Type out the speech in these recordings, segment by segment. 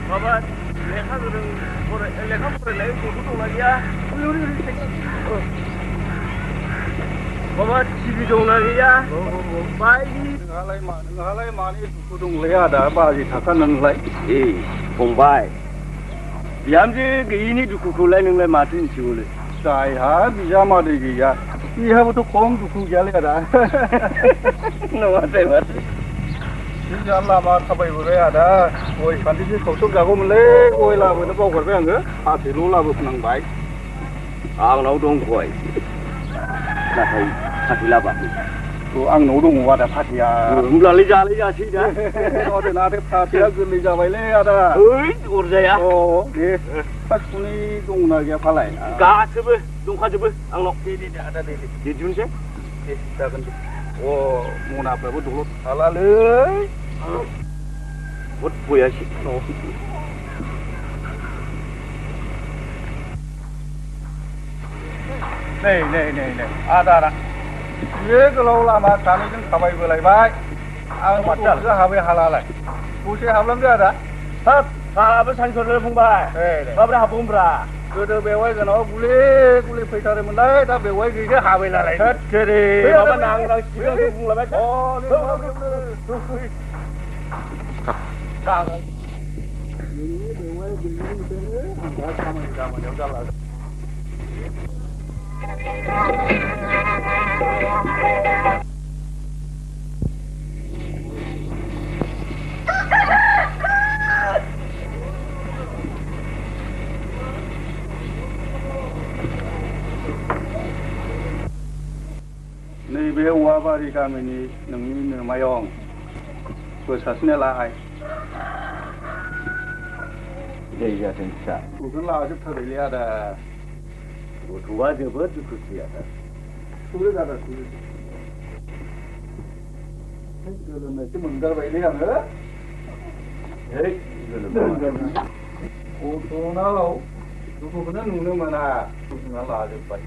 Bapak, lekha fरायनाय गथ' दंना गैया? Bapak, TV दंना गैया? बायदि नोंहालाय मानि दुखु दंलै आदा बाजि थाखा नोंलाय? फंबाय, बिहामजो गैयिनि दुखुखौलाय नोंलाय माथो मिथिगौलै? जायहा बिजामादै गैया बिहाबोथ' खम दुखु गैयालै आदा। नङाथाय माथो। बिजा लामा थाबायबोबाय आदा गय खान्दिसे खावसे जागौमोनलै गय लाबोनो बावगारबाय आङो फाथैल' लाबोनांबाय। आंनाव दं गय, नाथाय फाथै लाबोआखै। आंनाव दङ आदा फाथैया। होमब्लालाय जालाय जासै दा। नाथाय फाथैया गोरलै जाबायलै आदा। अरजाया। दे सुनै दंना गैया फालाय? गासैबो दंखाजोबो आंनाव। दे आदा दे दिहुनसै। दे जागोन दे। मनाफ्राबो दलद थालालै। बुद गयासै। नै आदा बे गोलाव लामा सानैजों थाबायबोलायबाय आं दसे हाबै हालालाय दसे हाबलांदो आदा। हाब हाबो सानसरनो फंबाय। माब्रै हाबगोनब्रा? गोदो बेवाइ गोनाङाव गुले गुले फैथारोमोनलाय दा बेवाइ गैयिजों हाबैलालाय। थोरै माबा नांनांसिगोन बुंलायबाय। नोंनि बेवाइ गैयिनिफ्रायनो आं दा खामानि दामानियाव जाला। नैबे औवाबारि गामिनि नोंनि नोमायं बोर सारस्रिनायलाय। दै जाथों फिसा। बेखौनो लाजोबथारबायलै आदा। गथ'आ जोबोद दुखुसै आदा। सुरो आदा सुरो। गोलोमनायसो मोनगारबायलै आङो। गथ'नाव दुखुखौनो नुनो मोना दुखुना लाजोबबाय।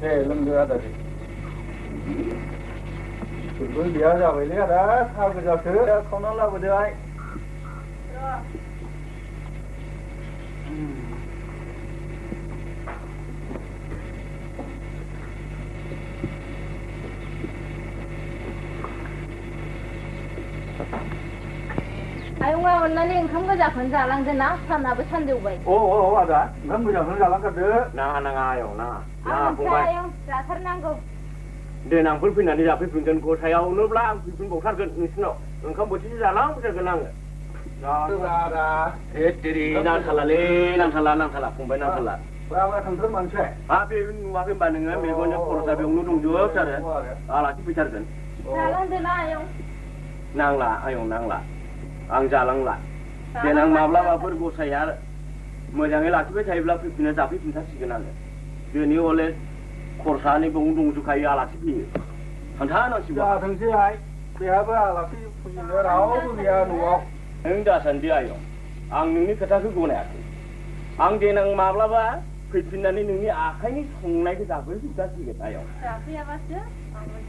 दे लोंदो आदा दे। फोरबो गैया जाबायलै आदा साहा गोजासो खावना लाबोदोहाय। आयंआ अननानै ओंखाम गोजाखौनो जालांदो ना सानाबो सानजौबाय। आदा ओंखाम गोजाखौनो जालांथारदो। नाङा आयं नाङा आयं जाथारनांगौ। देनांफोर फैनानै जाफैफिनगोन गसायावनोब्ला आं फैफिनबावथारगोन नोंसिनाव ओंखाम बोथिसे जालांथारगोन आङो। नांथाला फंबाय नांथाला। थांथार मानसि हा बे नुवाखै होनबा नोङो मेगनजों खरसा बेयावनो दंजोबथारो आलासि फैथारगोन। जालांदोना आयं। नांला आयं नांला आं जालांला। देनां माब्लाबाफोर गसाया मोजाङै लाखिबाय थायोब्ला फैफिनना जाफैफिनथारसिगोन आङो। दिनै हले खरसानि बावनो दंजोबखायो आलासि फैयो थांथारनांसिगौ। जाथोंसैहाय बेहाबो आलासि फुजिनो रावबो गैया न'आव। नों दासान्दि आयं आं नोंनि खोथाखौ गनायाखै। आं देनां माब्लाबा फैफिननानै नोंनि आखाइनि संनायखौ जाफैफिनथारसिगोन आयं। जाफैयाबासो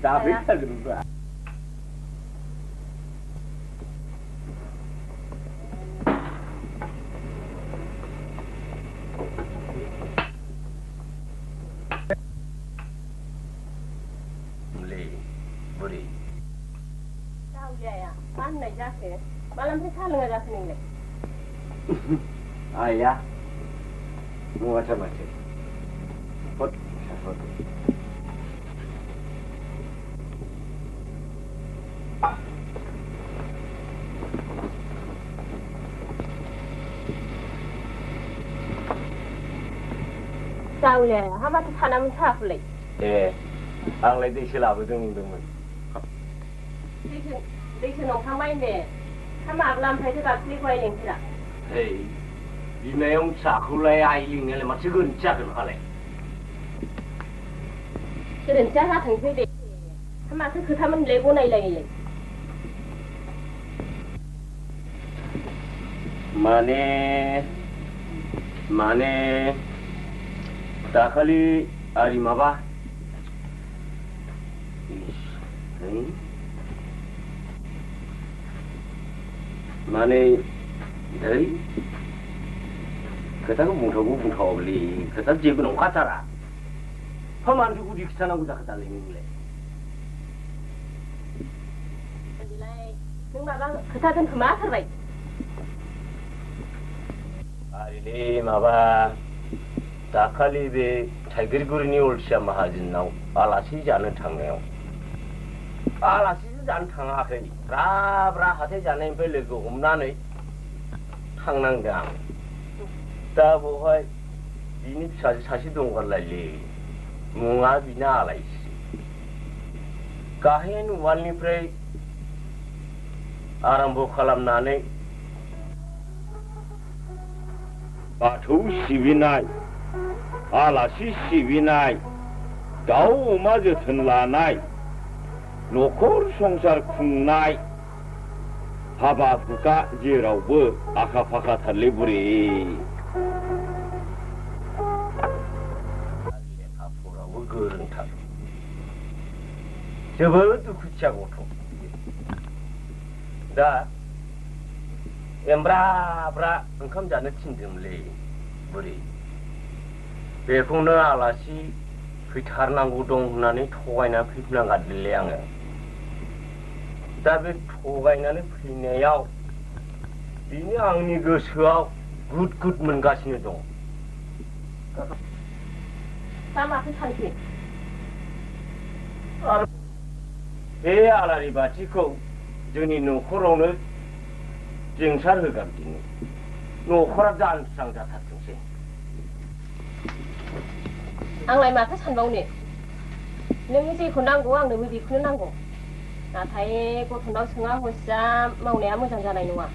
जाफैथारगोनब्रा। बुरि जावलियाया मा होननाय जाखो? मालानिफ्राय साहा लोङा जाखो नोंलाय? आया नङाथार माथो। जावलियाया हा माथो सानामोन साहाखौलाय? आंलाय दैसो लाबोदों नंदोंमोन। दैसो नंखांबाय ने हा माब्ला ओमफ्रायसो गाबस्रिखौहाय लेंफोरा? बिमायाव फिसाखौलाय आइ लिंनायालाय माथो गोरोन्थि जागोन हालाय? गोरोन्थिया जाथोंसै दे हा माथो खोथामोनलाय गनायलायलाय? माने माने दाखालि आरि माबा माने दै खोथाखौ बुंथावालै खोथा जेबो नंखाथारा मानोथो गुदि खिथानांगौ जाखो दालाय नोंलाय नों माबा खोथा दोनखोमाथारबाय आरिले माबा दाखालि बे थाइगिरगुरिनि अलसिया माहाजोनाव आलासि जानो थांनायाव आलासिसो जानो थाङाखै ब्रा हाथाय जानायनिफ्राय लोगो हमनानै थांनांदों आं दा बेवहाय बिनि फिसाजो सासे दंगारलायलै मुङा बिना आलायस्रि गाहेन उवालनिफ्राय आराम्भ खालामनानै बाथौ सिबिनाय आलासि सिबिनाय दाउ अमा जोथोन लानाय न'खर संसार खुंनाय हाबा हुखा जेरावबो आखा फाखाथारलै बुरि लेखा फरायावबो गोरोंथार जोबोद दुखुथिया गथ' दा एमब्रा ओंखाम जानो थिनदोंलै बुरि बेखौनो आलासि फैथारनांगौ दं होननानै थगायनानै फैफिननांगारदोंलै आङो दा बे थगायनानै फैनायाव बिनो आंनि गोसोआव गुद मोनगासिनो दं दा माथो सानखो बे आलारि बाथिखौ जोंनि न'खरावनो जोंसार होगारदिनि न'खरा जान्स्रां जाथारथोंसै आंलाय माथो सानबावनो नों जेखौ नांगौ आंनोबो बेखौनो नांगौ नाथाय गथ'नाव सोङा हसिया मावनाया मोजां जानाय नङा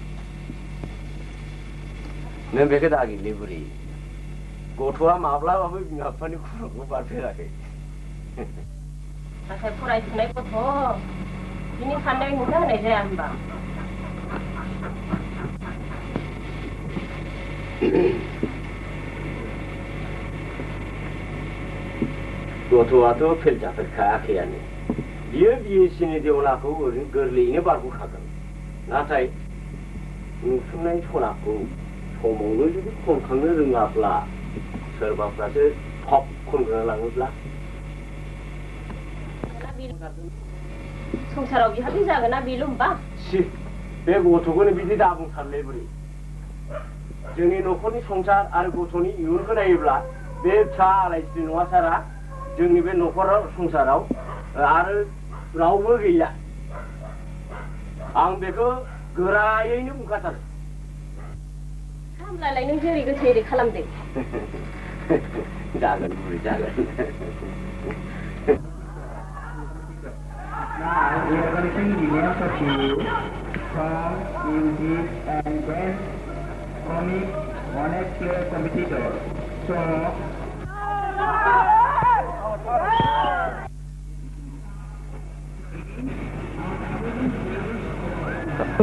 नों बेखौ दागिलै बुरि गथ'आ माब्लाबाबो बिमा बिफानि खर'खौ बारफेराखै नाथाय फरायफुनाय गथ' बिनि साननाय हेंथा होनाय जाया होनबा गथ'आथ' फेल जाफेरखायाखैयानो बियो बिएससिनि देवनाखौ ओरैनो गोरलैयैनो बारग'खागोन नाथाय नुसुमनाय सनाखौ समावनो जुदि खनखांनो रोङाब्ला सोरबाफ्रासो फब खनग्रा लाङोब्ला संसाराव बिहामजो जागोन ना बेल' होनबा बे गथ'खौनो बिदि दाबुंथारलै बुरि जोंनि न'खरनि संसार आरो गथ'नि इयुनखौ नायोब्ला बे फिसा आलायस्रि नङा सारा जोंनि बे न'खराव संसाराव आरो रावबो गैला आं बेखौ गोरायैनो बुंखाथारो सामलायलाय नों जेरै गोसो एरै खालामदो जागोन बुरि जागोन Now we are going to sing the names of you from music and dance comic honest player competitor. So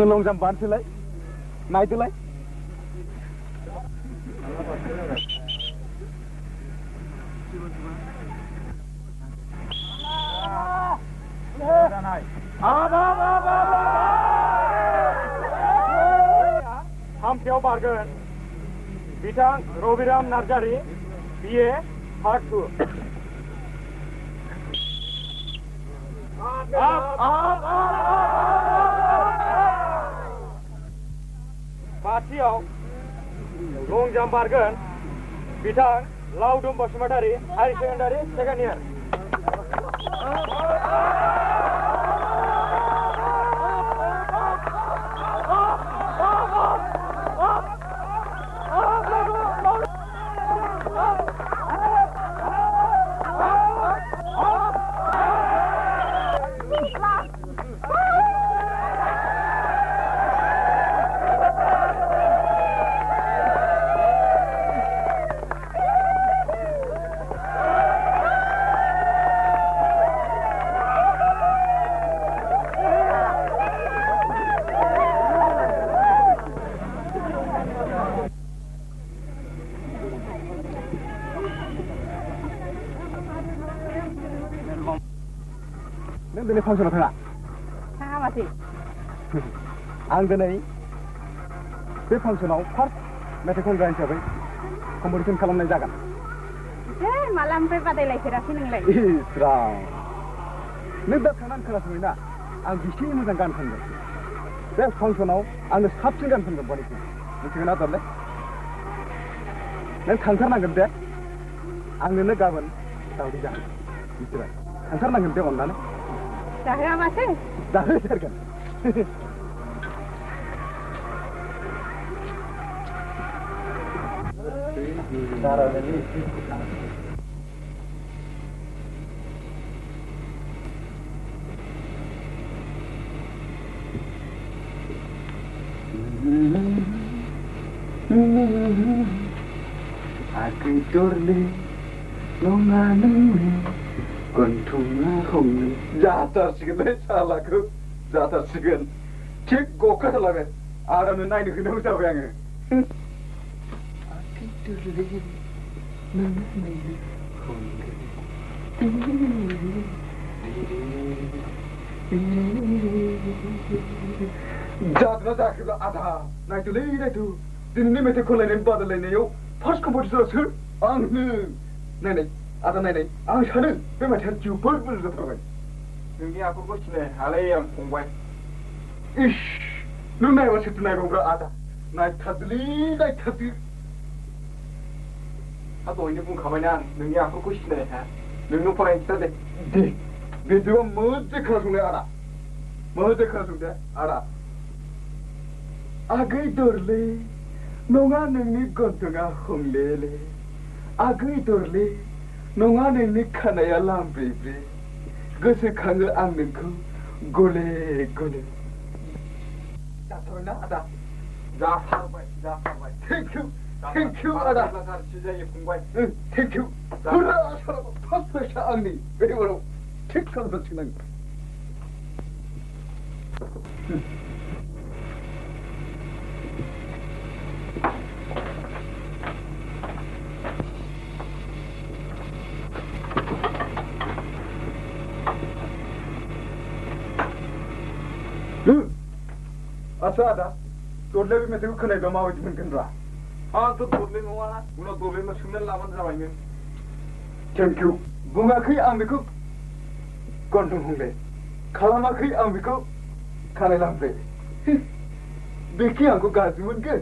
long jump bắn lại này từ lấy Hangkhw bargain Bitang Robiram Narjari BA Part 2 Patiau long jump bargain Bitang Laudum Basumatari High Secondary second year दिनै फांसनाव थाङा? थाङा माथो। आं दिनै बे फांसनाव first मेथाइ खनग्रा हिसाबै कम्पिटिसन खालामनाय जागोन। मालानिफ्राय बादायलायफेराखै नोंलाय? इस्रां नों दा थांनानै खोनासङै ना आं बेसे मोजां गान खनगोन। बे फांसनाव आङो साबसिन गान खनगोन बयनिख्रुइ। मिथिगोन ना दरले? नों थांथारनांगोन दे। आं नोंनो गाबोन दावदै जाहोगोन। मिथिबाय? थांथारनांगोन दे अननानै। जाहोआ माथो? जाहोथारगोन। Aku turli nonga nungi kontunga hongi. जाथारसिगोनलै सालाखौ जाथारसिगोन थिग गखाथारलायबाय आरामनो नायनो खोनांगौ जाबाय आङो जादोंना जायाखैब्ला आदा नायथ'लै नायथ' दिनैनि मेथाइ खनलायनायनि बादायलायनायाव फार्स्ट कम्पिटिसनाव सोर आंनो नायनाय आदा नायनाय आं सानो बे मेथाइआ जोबोद मोजां जाथारबाय नोंनि आखुखौ सिनाय हालाय आं फंबाय इस नों नायबा सोरथो नायबावग्रा आदा नायथारदोलै नायथारदो हा दहायनो बुंखाबायना आं नोंनि आखुखौ सिनाय हा नोंनो फरायनो खिथा दे बिदिबा मोजां खोनासंलाय आदा मोजां खोनासंदे आदा आगै दरले नङा नोंनि गन्थङा हंलेले आगै दरले नङा नोंनि खानाया लामब्रेब्रे गोसोखाङो आं नोंखौ गले गले जाथारबायना आदा जाथारबाय थेंक इउ आदा जायो फंबाय थेंक इउ हुर्रा सालाखौ फार्स्ट प्राइजआ आंनि बेबाराव थिग खालामथारसिगोन आं आच्छा आदा दरले बे मेथाइखौ खोनायोबा माबायदि मोनगोनब्रा आंथ' दरले नङाना उनाव दरलेनो सोंनानै लाबानो जाबाय नों थेंक इउ बुङाखै आं बेखौ गन्थं हंले खालामाखै आं बेखौ खानाय लामब्रे बेखि आंखौ गाज्रि मोनगोन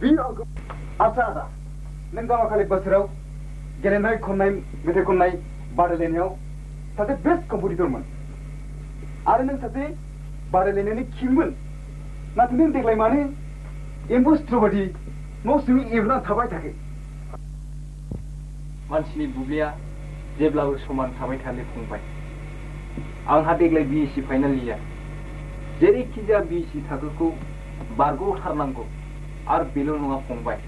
बे आंखौ आच्छा आदा नों गामाखालि बोसोराव गेलेनाय खननाय मेथाइ खननाय बादायलायनायाव सासे बेस्ट कम्पिटिटरमोन आरो नों सासे बादायलायनायनि किंमोन नाथाय नों देग्लाय मानो एम्बु सिथ्र बायदि न' सिङाव एब्रनानै थाबाय थाखो मानसिनि बुब्लिया जेब्लाबो समान थाबाय थानो फंबाय आंहा देग्लाय बिएससि फाइनाल गैया जेरैखिजाया बिएससि थाखोखौ बारग'थारनांगौ आरो बेल' नङा फंबाय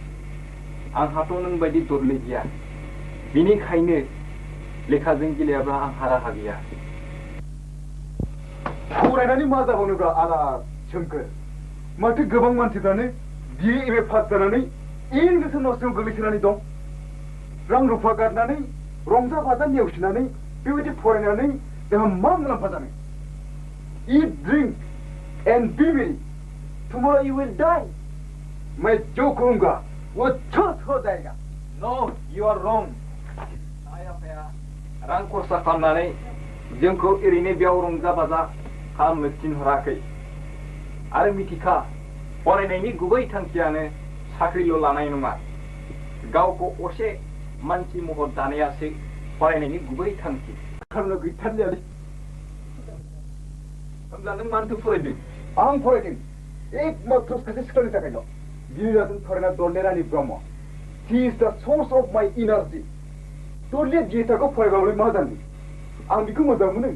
आंहाथ' नों बायदि दरले गैया बेनिखायनो लेखाजों गेलेयाब्ला आंहा राहा गैया फरायनानै मा जाबावनोब्रा आदा सोमखोर माथो गोबां मानसिफ्रानो बिए एमए पास जानानै इंलिसनि न' सिङाव गोग्लैसोनानै दं रां रुफा गारनानै रंजा बाजा नेवसिनानै बेबायदि फरायनानै जोंहा मा मुलाम्फा जानो eat drink and be merry tomorrow you will die मैं जो कहूँगा वो झूठ हो जाएगा No, you are wrong आइ आफाया रां खरसा खालामनानै जोंखौ ओरैनो बेयाव रंजा बाजा खालामनो थिनहराखै आरो मिथिखा फरायनायनि गुबै थांखियानो साख्रिल' लानाय नङा गावखौ असे मानसि महर दानायासो फरायनायनि गुबै थांखि खारनो गैथारलियालै होमब्ला नों मानोथो फरायदों आं फरायदों एकमात्र सासे सिख्लानि थाखायल' बियो जादों फरायना दरले रानि ब्रह्म हि इज द सोर्स अफ माय इनार्जि दरले गीताखौ फरायबाबो मा जानो आं बेखौ मोजां मोनो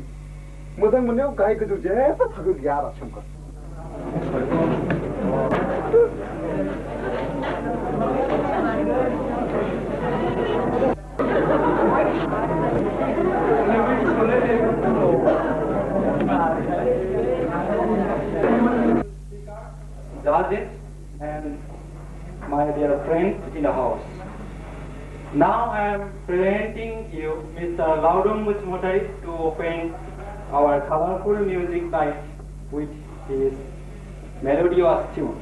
मोजां मोननायाव गाहाय गोजौ जेबो थाखो गैया आरो सोमखोर Judges and my dear friends in the house. Now I am presenting you Mr. Laudum Musmotari to open our colorful music night with his melodious tune.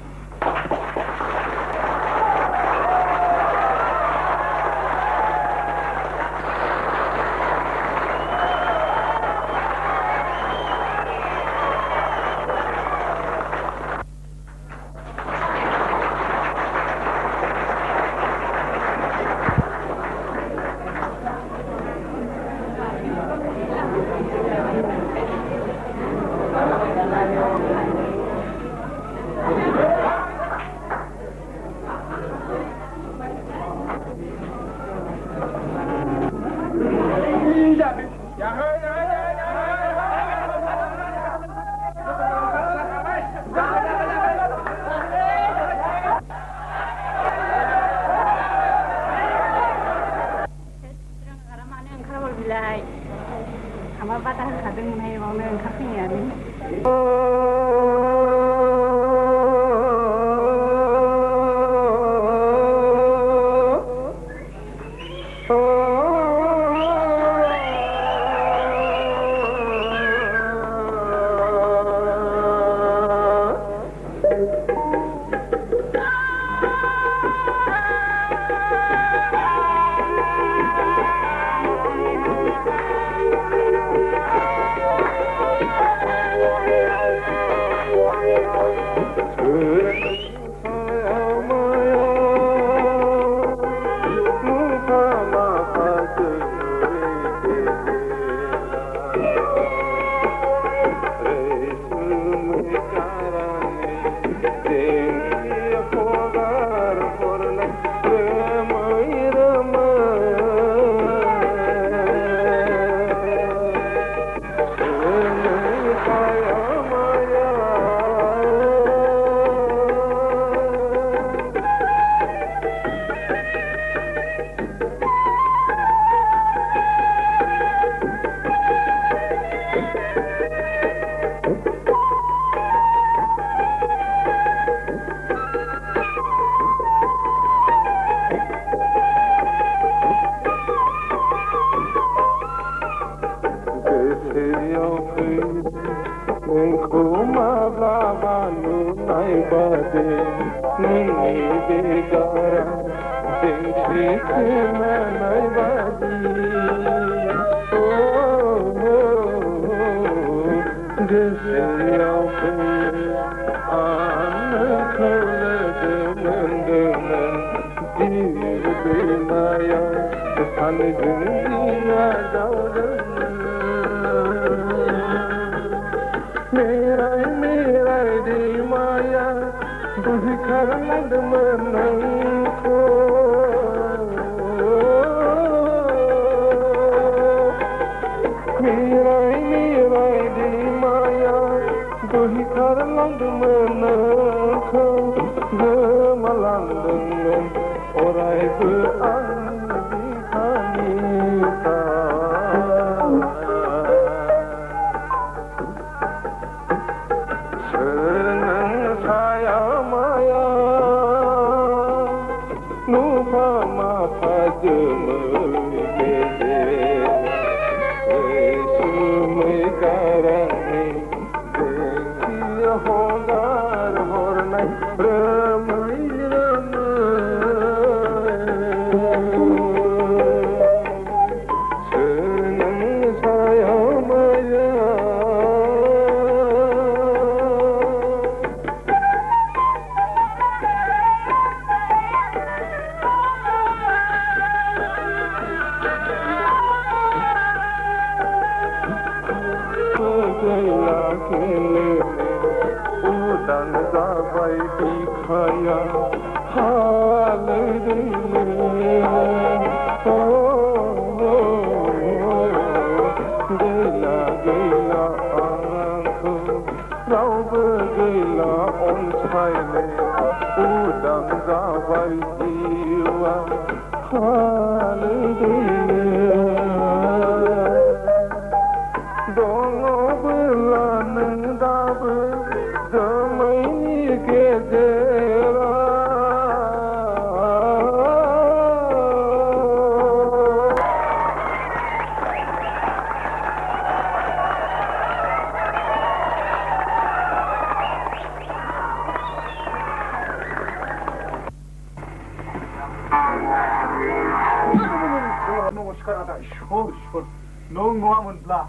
ada shor nong muamun bla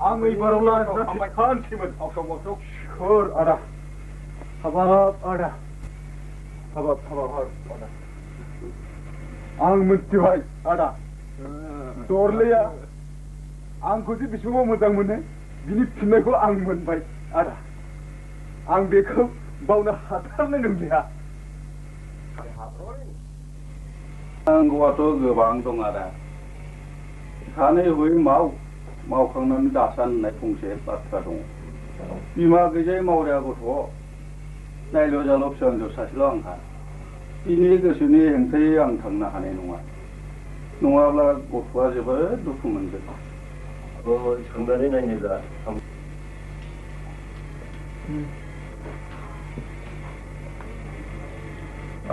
angui barola sampai khan simen auto shor ada habab ada ang mentuai ada dorleya ang kusi bismo mojang mono bini फिननायखौ आं मोनबाय आदा आं बेखौ बावनो हाथारनो नंलिया नांगौआथ' गोबां दं आदा सानै हयै मावखांनानै दासान होननाय फंसे बाथ्रा दङ बिमा गैजायै मावरिया गथ' नायल' जाल' फिसा हिनजाव सासेल' आंहा बिनि गोसोनि हेंथायै आं थांनो हानाय नङा नङाब्ला गथ'आ जोबोद दुखु मोनगोन सोंनानै नायनोब्ला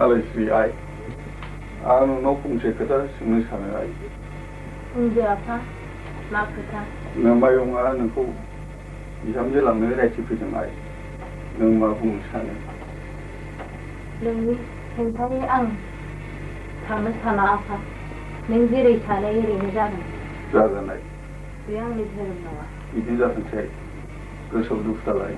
आलायस्रि आइ आं नोंनाव फंसे खोथा सोंनो सानो आइ बुंदो आफा मा खोथा मायंआ नोंखौ बिहामजो लांनो रायथिफैदों आइ नों मा बुंनो सानो नोंनि हेंथायै आं थांनो साना आफा नों जेरै सानो एरैनो जागोन आइ बे आंनि धोरोम नङा बिदि जाथोंसै गोसोआव दुखु दालाय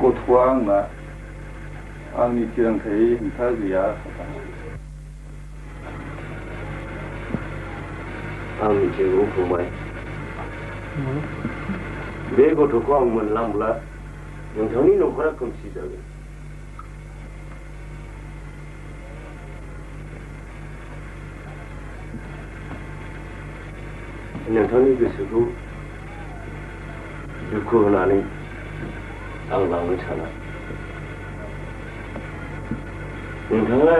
गथ'आ आंना आंनि थिरांथायै हेंथा गैया आं मिथिगौ फंबाय बे गथ'खौ आं मोनलांब्ला नोंथांनि न'खरा खोमसि जागोन नोंथांनि गोसोखौ दुखु होनानै आं लांनो साना नोंथाङा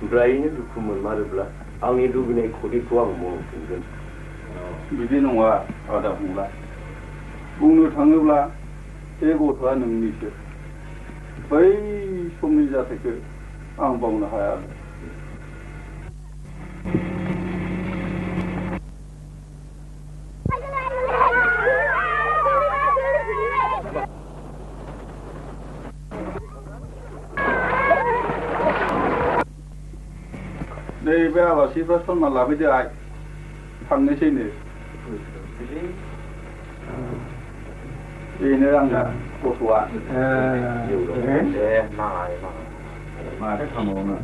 ब्रायैनो दुखु मोनमारोब्ला आंनि लुबैनाय खौरिखौ आं मावफिनगोन बिदि नङा आदा फंबाय बुंनो थाङोब्ला बे गथ'आ नोंनिसो बै समनि जाथायखौ आं बावनो हाया नैबे आलासिफ्रा सनमान लाफैदो आइ थांनोसैनो बेनो आंना गथ'आ दे माथो थांबावनो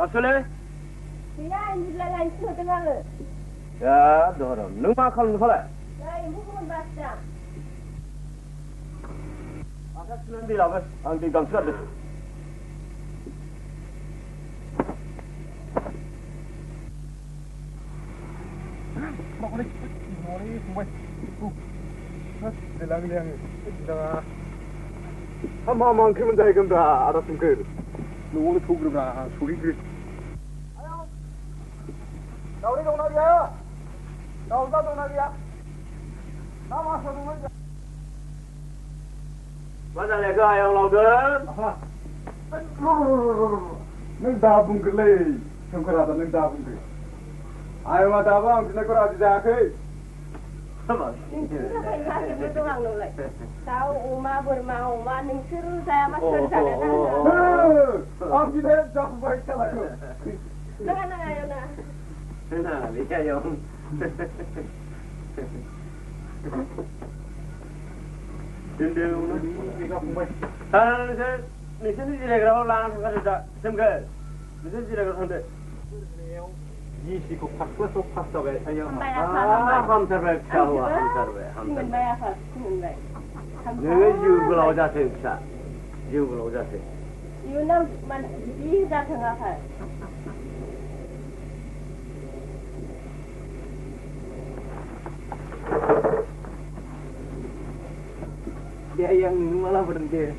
Kasule? Iya, ini lain sudah dengar. Ya, dorong. Nung makan nufale. Ya, ibu pun baca. Akan nanti lah, mas. Angti gangster deh. Mori, semua. Delang yang dah. Hama mangkin menjadi gembira ada sungker. Nunggu tu gembira suri gris. Ayo, kau ni kau nak dia? Kau tak nak dia? Nama siapa nama? Mana lega yang laudan? Neng dah bungkelai, sungker ada neng dah bungkel. Ayo mata bang, kita kau ada jahe. Sama. Itu orang nolak. Tahu umah bermau, maning seru saya masuk sana. Am kita jauh baik salah tu. Jangan ayo na. Nah, lihat yang. Dendeng. Kita pun. Ni sini jadi kerana lang kerja semgal. Ni sini jadi kerana santai. Isi ko pakla so pasta be ayo. Ham terbaik tahu, ham terbaik. Simen bayar apa? Simen bayar. Ni juga belau jatuh sah, juga belau jatuh. You know, man, ini datang apa? Dia yang malah berhenti.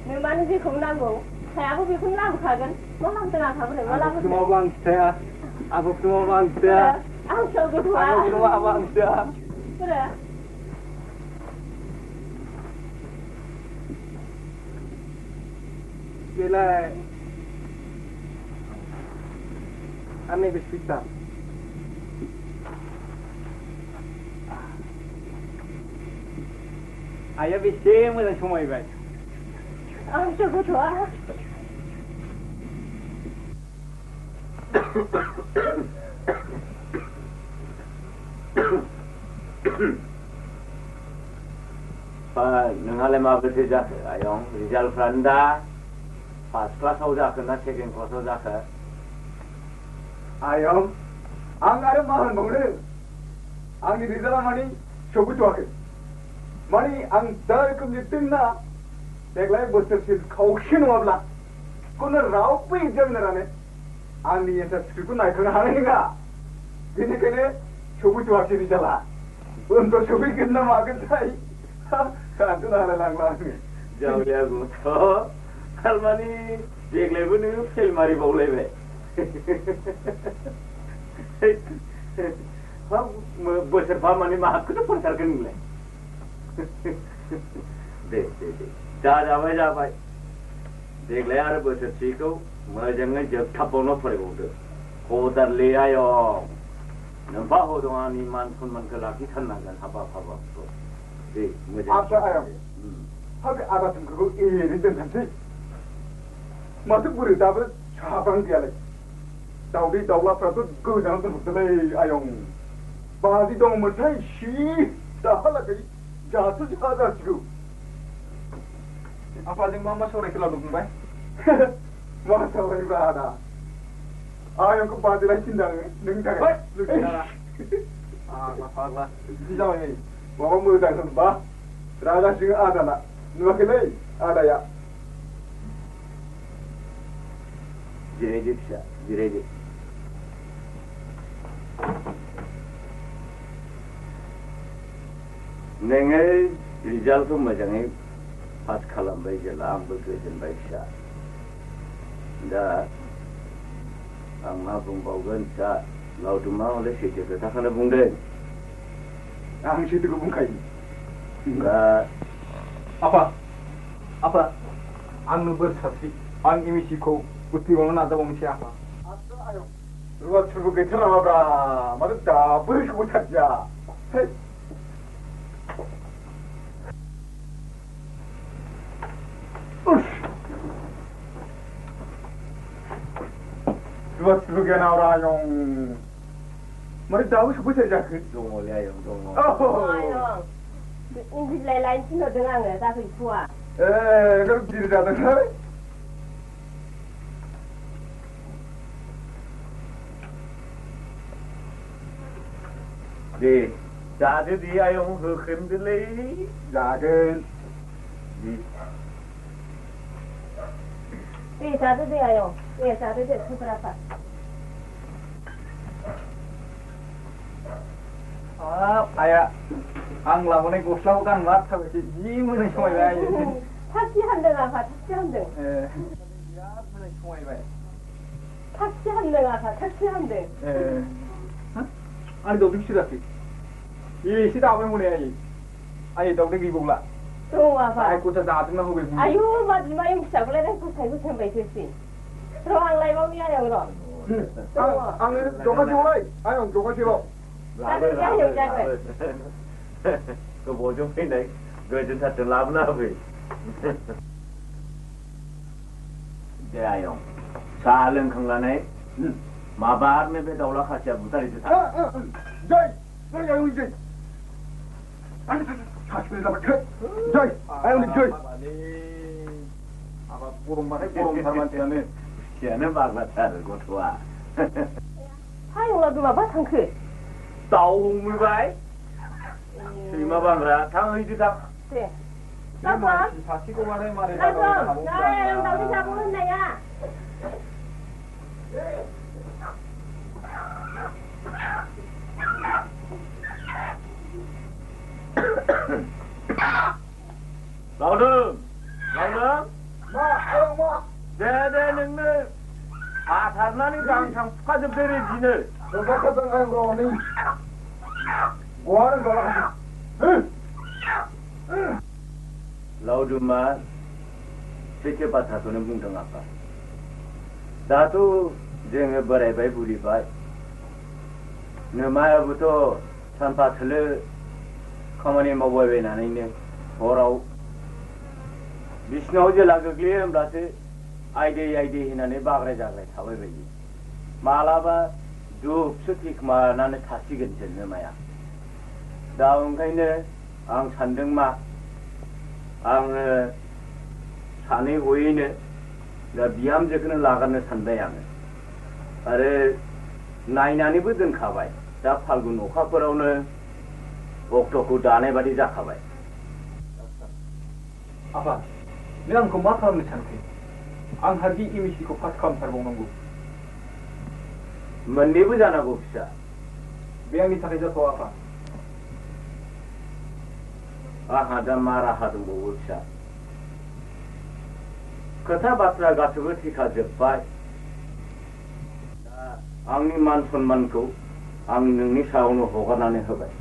Memang sih kau nanggung. Saya aku bikin lagu kan, malah tengah kabar malah. Semua bang saya. Aku semua bang saya. Aku coba dua. Aku semua bang saya. Sudah. Bila aneh bercerita. Ayah bisa macam semua ibadah. Aku coba dua. Pak, nengalem apa saja? Ayong, Rizal Franda, first class saja kena, second class saja ke. Ayong, anggaran mahal bangun. Angin Rizal mani, coba tu aku. Mani ang dar kumjitin na, deklai bosser sil kausin wabla. Kena rau pe jam nerane. Angin yang tersebut naik kena hari enggak. Ini kene coba tu aku Rizal lah. Untuk coba kena makan saya. Aku dah lang. Jauh dia aku. Kalau mani, deklai pun ni sel mari boleh be. Bosser paham mani mah aku tu pun terkena le. Deh. Jabai. Deklai ada bosser cikgu, macamnya jauh tapon apa perlu. Kodar le ayo. Nampak hodoan iman pun man kelaki tanangan apa. Deh, macam. Apa ayam? Habis ada tunggu ini nanti. Masuk beri dapat cabang dia lagi. Tahu di daulah satu go jangan terus ayam. Bahasa dong mentai si dah lagi jatuh juga. Apa yang mama sore kalau dukung bay? Mama sore berada. Ayam ke bahasa lain cindang, nengkar. Masalah. Dijauh ni. Bawa muda sembah. Raja singa ada lah. Nuakelai ada ya. Jiredik. Nengai रिजाल्टखौ मोजाङै pass खालामबाय जेला आंबो गोजोनबाय फिसा दा आं मा बुंबावगोन फिसा लावदुमा हले सैथो खोथाखौनो बुंदों आं सैथोखौ बुंखायो दा आफा आंनो बोर सारस्रि आं एमएससिखौ उथ्रिबावनो नाजाबावनोसै आफा रुवा सुरबो गैथाराब्रा माथो दाबो सौहैथारदिया रुवा सुरबो गैया नाब्रा आयं माथो दाबो सौहैथार जाखो दङलै आयं दङ इंग्लिसलाय लायनो थिनहरदों आङो दा गैथ'वा बेखौ गिदिर जादोंहाय दे जादो दे आयं होख्रेमदोलै जागोन दे जादो दे आयं दे जादो दे सुग्राफा आया आं लाबोनाय गस्लाखौ गानला थाबायसै जि मोजां समायबाय आयो थाक्सि हानदों आफा थाक्सि हानदों बिराद मोजां समायबाय थाक्सि हानदों आफा थाक्सि हानदों आंनि दावदै फिसिराखै एसे दाबाय हनै आयै दावदै गैबावला दङ आफा आइखौसो जाजोबना होबाय आयु मा बिमायं फिसाखौलाय फसाय होसोनबायसोसै र' आं लायबावनि आयं र' आङो जगासेयावलाय आयं जगासेयाव गोबावजों फैनाय गोजोनथारजों लाबोना होफै दे आयं साहा लोंखांनानै माबारनो बे दाउला खासिया बुथारहैदो जय जय आयं जय सासेनो जाबाय जय आयं जय हाबाब गरमबाथाय गरमथार मानसियानो फिसायानो बाग्लाथार गथ'आ आयंला गोमाबा थांखो दाउ हमहैबाय सैमा बांग्रा थांहैदो थां दे सासेखौ मारै मारै आयं दावदै जाबाव होननाया लावदों दे नोंनो हाथारनानै गांथां फुखाजोबदो रेदिनो जगाखादों आयं र' नै गवार गला लावदुमा सैथो बाथ्राखौनो बुंदों आफा दाथ' जोङो बोरायबाय बुरिबाय नोमायाबोथ' सानफा थोलो खामानि मावबायबायनानैनो हराव बिसिनाव जेला गोग्लैयो होमब्लासो आयदै होननानै बाग्राय जाग्राय थाबाय बायदि मालाबा दुबसो थेखोमानानै थासिगोनसो नोमाया दा ओंखायनो आं सानदों मा आङो सानै हयैनो दा बिहामजोखौनो लागारनो सानबाय आङो आरो नायनानैबो दोनखाबाय दा फाल्गुन अखाफोरावनो अक्ट'खौ दानाय बादि जाखाबाय आफा नों आंखौ मा खालामनो सानखो आंहा दि एमएससिखौ पास खालामथारबावनांगौ मोननैबो जानांगौ फिसा बे आंनि थाखाय जाथ'आ आफा आंहा दा मा राहा दंबावो फिसा खोथा बाथ्रा गासैबो थेखाजोब्बाय दा आंनि मान सन्मानखौ आं नोंनि सायावनो हगारनानै होबाय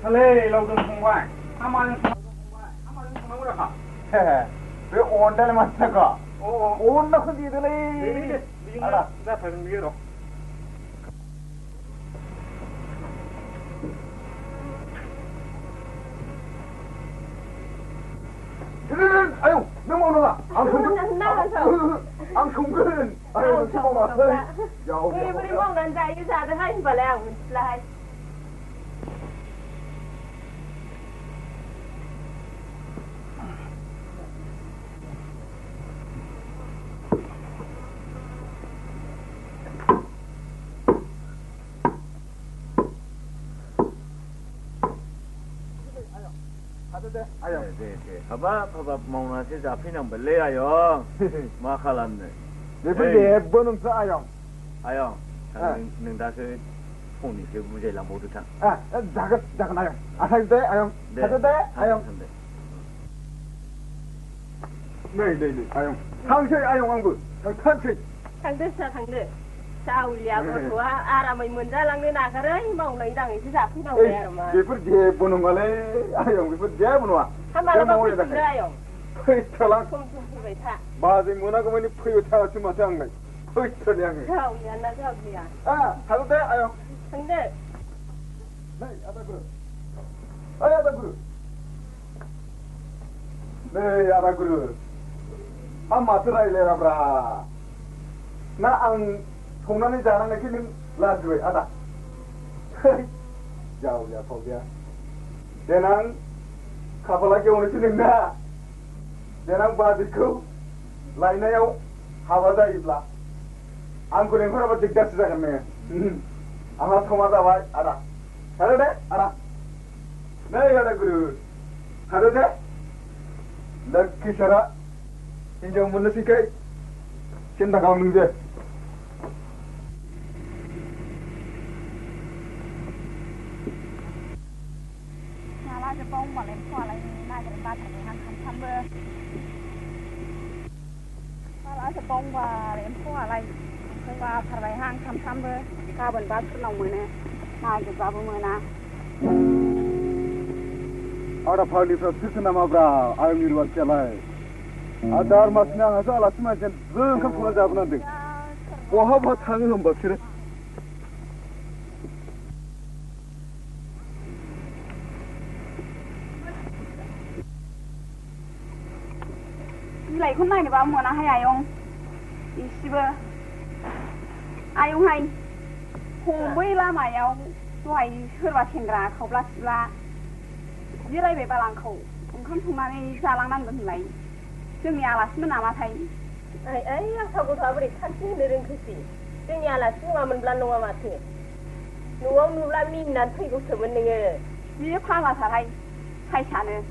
Hale, laudun fungwai. Amalin fungwai. Amalin fungwai berapa? Hehe. Be ondal macam ka. Oh, onda pun dia tu leh. Ada. Dah film dia loh. Ayo, nang mau nang? Ang sungguh. Ayo, siapa mau? Jauh. Beri mau nanti ayu sahaja hai balai, lah. deh ayong habab mawnasih zafi nang beli ayong ma khalamne befer debo nungsa ayong neng daso phone se bujai lambodu thang jagan ayong asal deh ayong satu deh ayong 네 ayong Hangkhw ayong angbu Hangkhw थांदो साउलिया गथ'आ आरामै मोनजालांनो नागारै मावनाय दाङैसो जाफैनांबाय आरो मा बेफोर जेबो नङालै आयं बेफोर जेबो नङा मालाबा फैफिनदो आयं फैथ'ला सम फैबाय था बाजै मोनागौमानि फैबाय थागासो माथो आंलाय फैथ'लै आङो जावलिया ना जावलिया थांदो दे आयं थांदो नै आदागुरु ओइ आदागुरु नै आदागुरु आं माथो रायलायाब्रा ना आं संनानै जानांनायखौ नों लाजिबाय आदा जावलिया फावलिया देनां खाफाला गेवनोसै नोंना देनां बाजैखौ लायनायाव हाबा जायोब्ला आंखौ लेंहराबा दिगदारसो जागोन नोङो आंहा समा जाबाय आदा थादो दे आदा नै आदा गुरु थादो दे लोक्षि सारा हिनजाव मोननोसैखाय सिन्था खालाम नों दे होमबालाय फुङालाय नागिरनो बाथारबाय आं सानफ्रामबो मालासो बावबाय एम्फौआलाय ओमफ्राय बाथारबाय आं सानफ्रामबो गाबोन बाथुरनाव मोनो नागिरबाबो मोना आदा फाग्लिफ्रा सोरसो नामाब्रा आंनि रुवाथियालाय आदार मासनि आंहासो आलासि मानसिया जि ओंखाम संना जाबोनांदों बहा थाङो होनबा बिसोरो बिलाइखौ नागिरबाबो मोनाहाय आयं एसेबो आयंहाय बै लामायाव दहाय सोरबा सेंग्रा खावब्ला सिब्ला जिरायबाय बाल आंखौ ओंखाम संनानै जालांनांगोन होनलाय जोंनि आलासिमोन नामाथाय ओइ आंखा गथ'आ बोरै सानसे होनो रोंखोसै जोंनि आलासि नङामोनब्ला नङा माथो न'आव नुब्ला मिनिनानै फैगौसोमोन नोङो बियो फाग्लाथारहाय साइसानो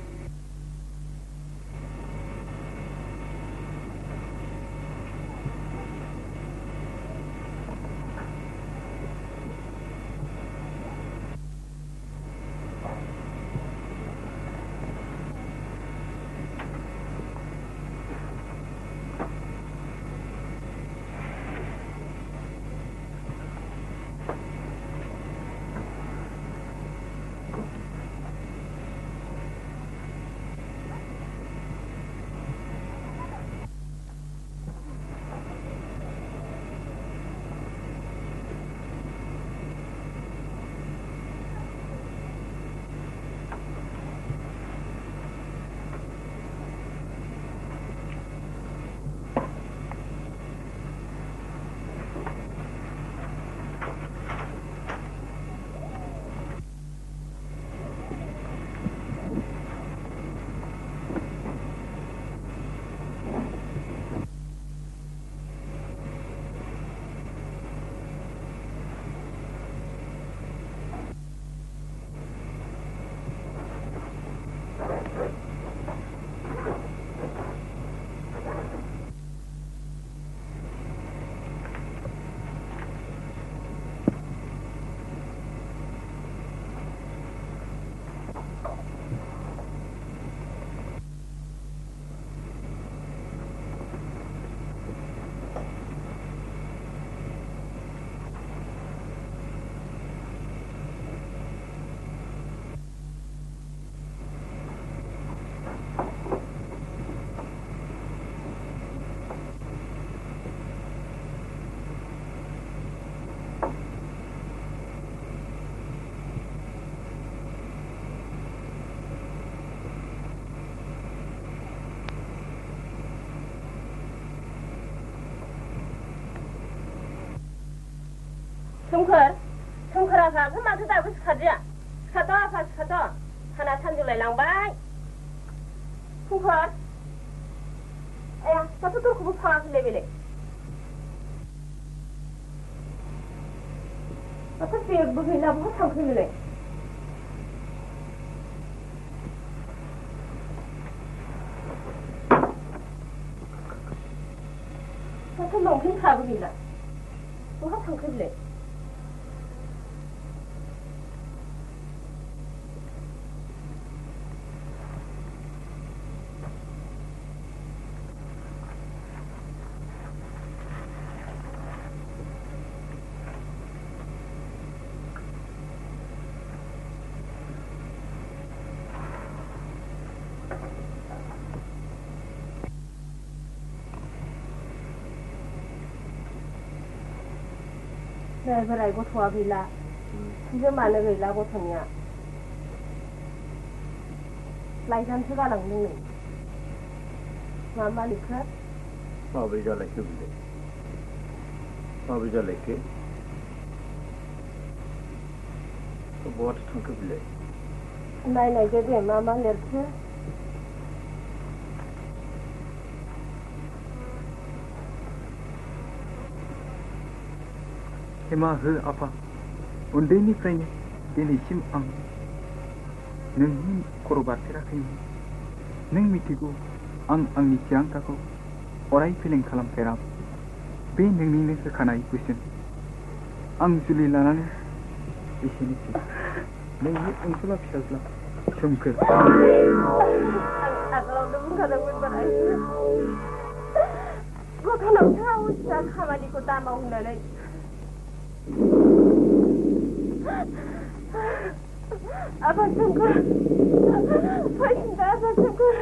सोमखोराफ्रा ओमफ्राय माथो दाबो सिखारदिया सिखारद' आफा सिखारद' साना सानजौलाय लांबाय सोमखोर आया माथो दरखौबो फाङाखैलाय बेलाय माथो बेगबो गैला बहा थांखो बेलाय साबो गैला बहा थांखो बिलाय बोराय गथ'आ गैला जोमानो गैला गथ'निया लाइजामसो गालांदों नै मा लिखो माबोरै जालायखो बिलाय माबोरै जालायखो बहाथो थांखो बिलाय नायनायदो दे मा लिरखो हेमा हो आफा उन्दैनिफ्रायनो दिनैसिम आं नोंनि खर' बारफेराखैमोन नों मिथिगौ आं आंनि थिरांथाखौ अराय फेलें खालामफेरा बे नोंनिनो होखानाय बोसोन आं जुलि लानानै एसेनोसै नोंनि अनसुला फिसाज्ला सोमखोर आगोलावनो बुंखादोंमोन बोराय गथ'नावसो आवसिया खामानिखौ दामाव होननानै Apat sungguh, cinta apat sungguh.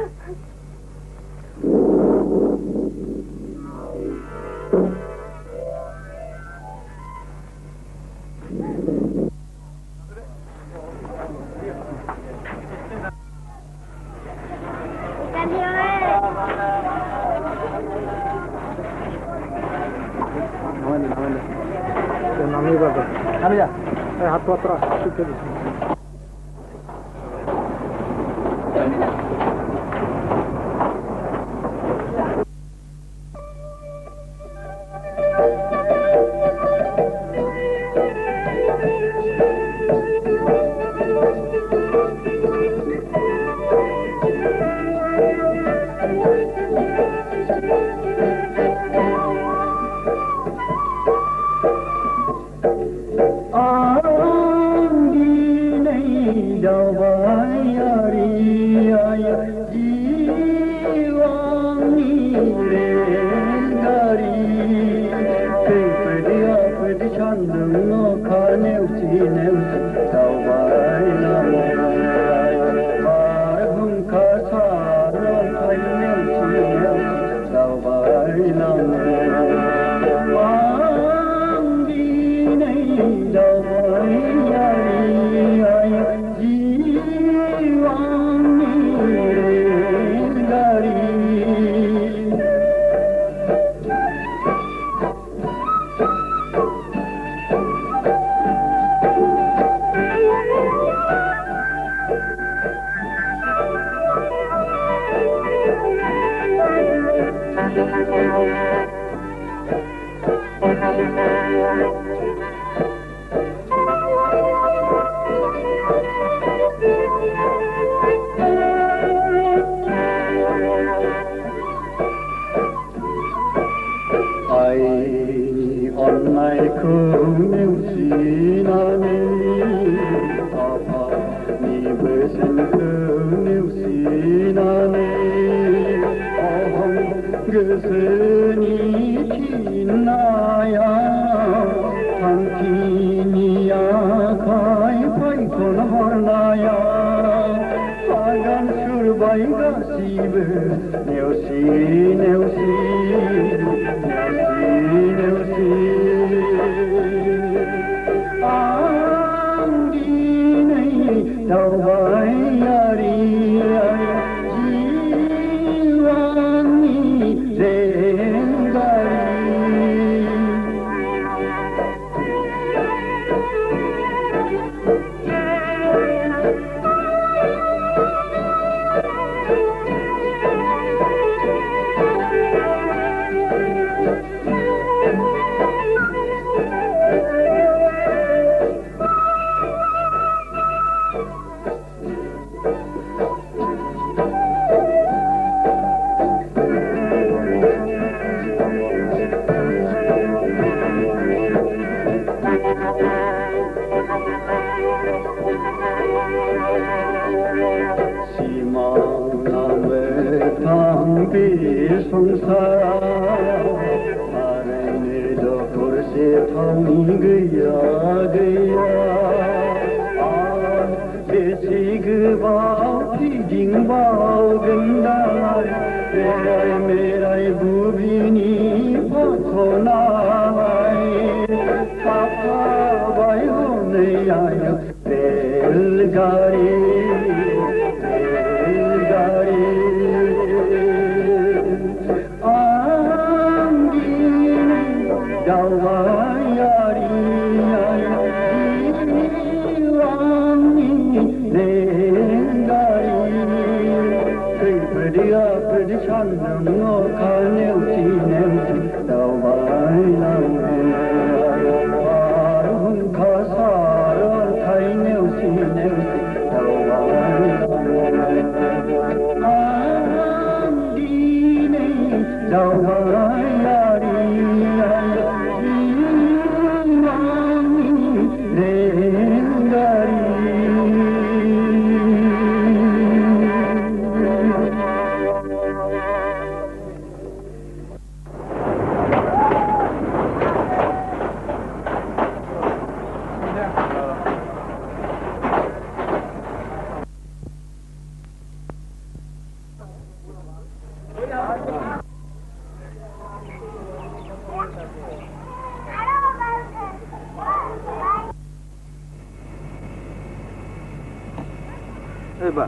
Ba,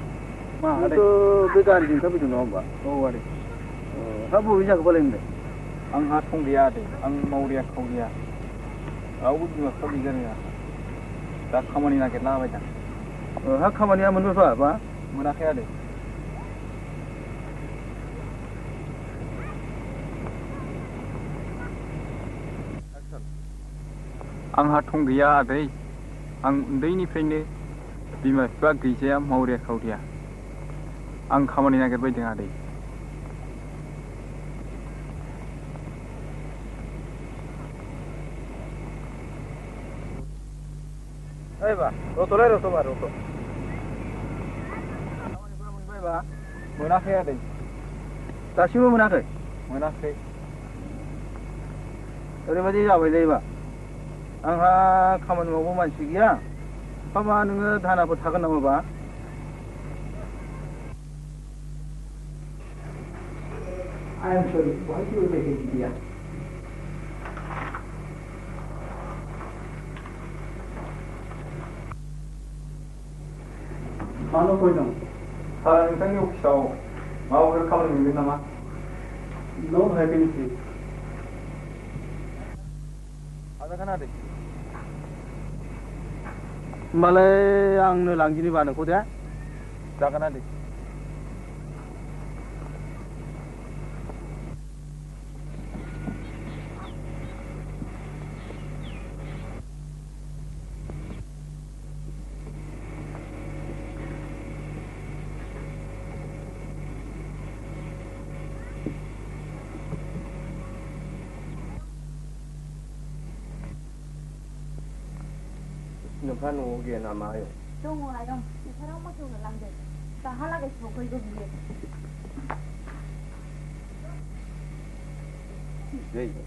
ma itu bekari di tapi tu nombor. Oh ada. Kamu bisa ke boleh ni? Ang hatong dia ada, ang mau dia kau dia. Aku juga kau dia ni. Tak kamu ni nak kenal macam. Hak kamu ni aman berapa? Apa? Mana kaya ada? Ang hatong dia ada, ang undai ni pernah. Bima sebab gejaya mau dia kau dia. Ang kamu ni nak kerja dengan ada. Hei ba, roto le roto ba roto. Hei ba, Mana kaya ada? tak siapa mana ke? Mana kaya? Dari mana dia awal le ba? Ang ha kamu ni mau macam dia. Kamu ni dah nak bertahan nama ba? I am sorry. Why do you make it here? Mana kau ni? Kalau ni tanya ukisau, mau berkawan ni nama? No vacancy. Ada kan ada? Malay ang langgini ba na ko dia? Jangan ada. Nampak nu dia nama ayo. Tunggu ayam, sekarang mau tu nak lanjut. Tak halah ke semua kau itu dia. Jadi.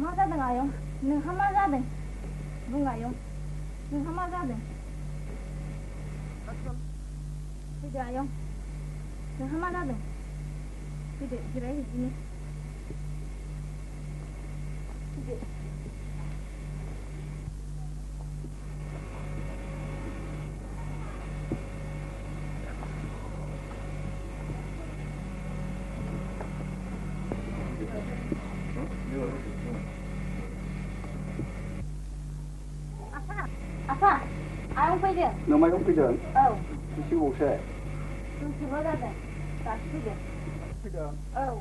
Mana dah ayam? Nih hama dah. Bunga ayam. Nih hama dah. Tidak ayam. Nih hama dah. Tidak, tidak ini. Tidak. Apa? Ayam pergi. Nama ayam pergi. Oh. Isi bukse. Isi mana dah? Tak pergi. Pergi. Oh.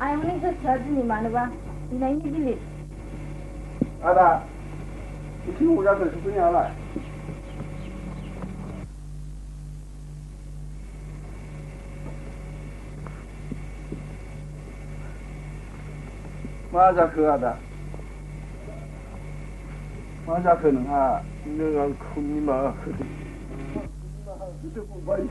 Ayam ni kerja di mana ba? Ini gili. Ada. Isi bukse tu sebenarnya apa? Mana ke ada? मा जाखो नोंहा नों आंखौ निमाहा होदो फंबाय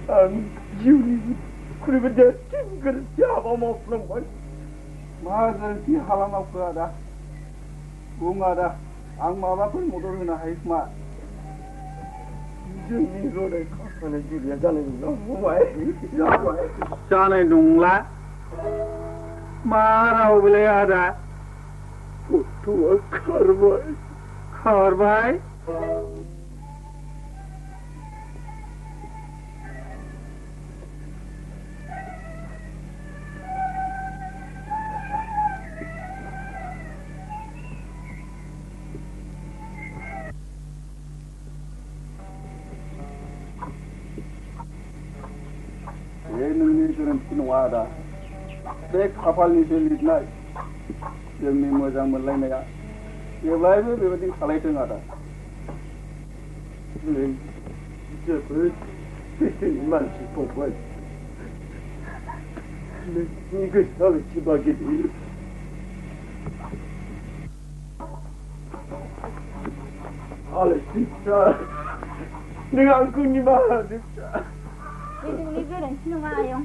आं जिउनिख्रुइबो देरसिन गोरोन्थि हाबा मावफ्लांबाय मा गोरोन्थि खालामाखो आदा बुं आदा आं माबाफोर मदद होनो हायो खोमा जोंनि गराय खाखानाय जुलिया जानाय नंला फंबाय जानाय नंला मा राव बेलाय आदा गथ'आ खारबाय बे नोंनि गोरोन्थि नङा आदा बे खाफालनिसो लिरनाय जोंनि मोजां मोनलायनाया जेब्लायबो बेबायदि खालायथों आदा नों जोबोद सैथोनि मानसि फंबाय नोंनि गोसोआ बेसेबा गिदिर आलायस्रि नों आंखौ निमाहा होदो बे नोंनि गोरोन्थि नङा आयं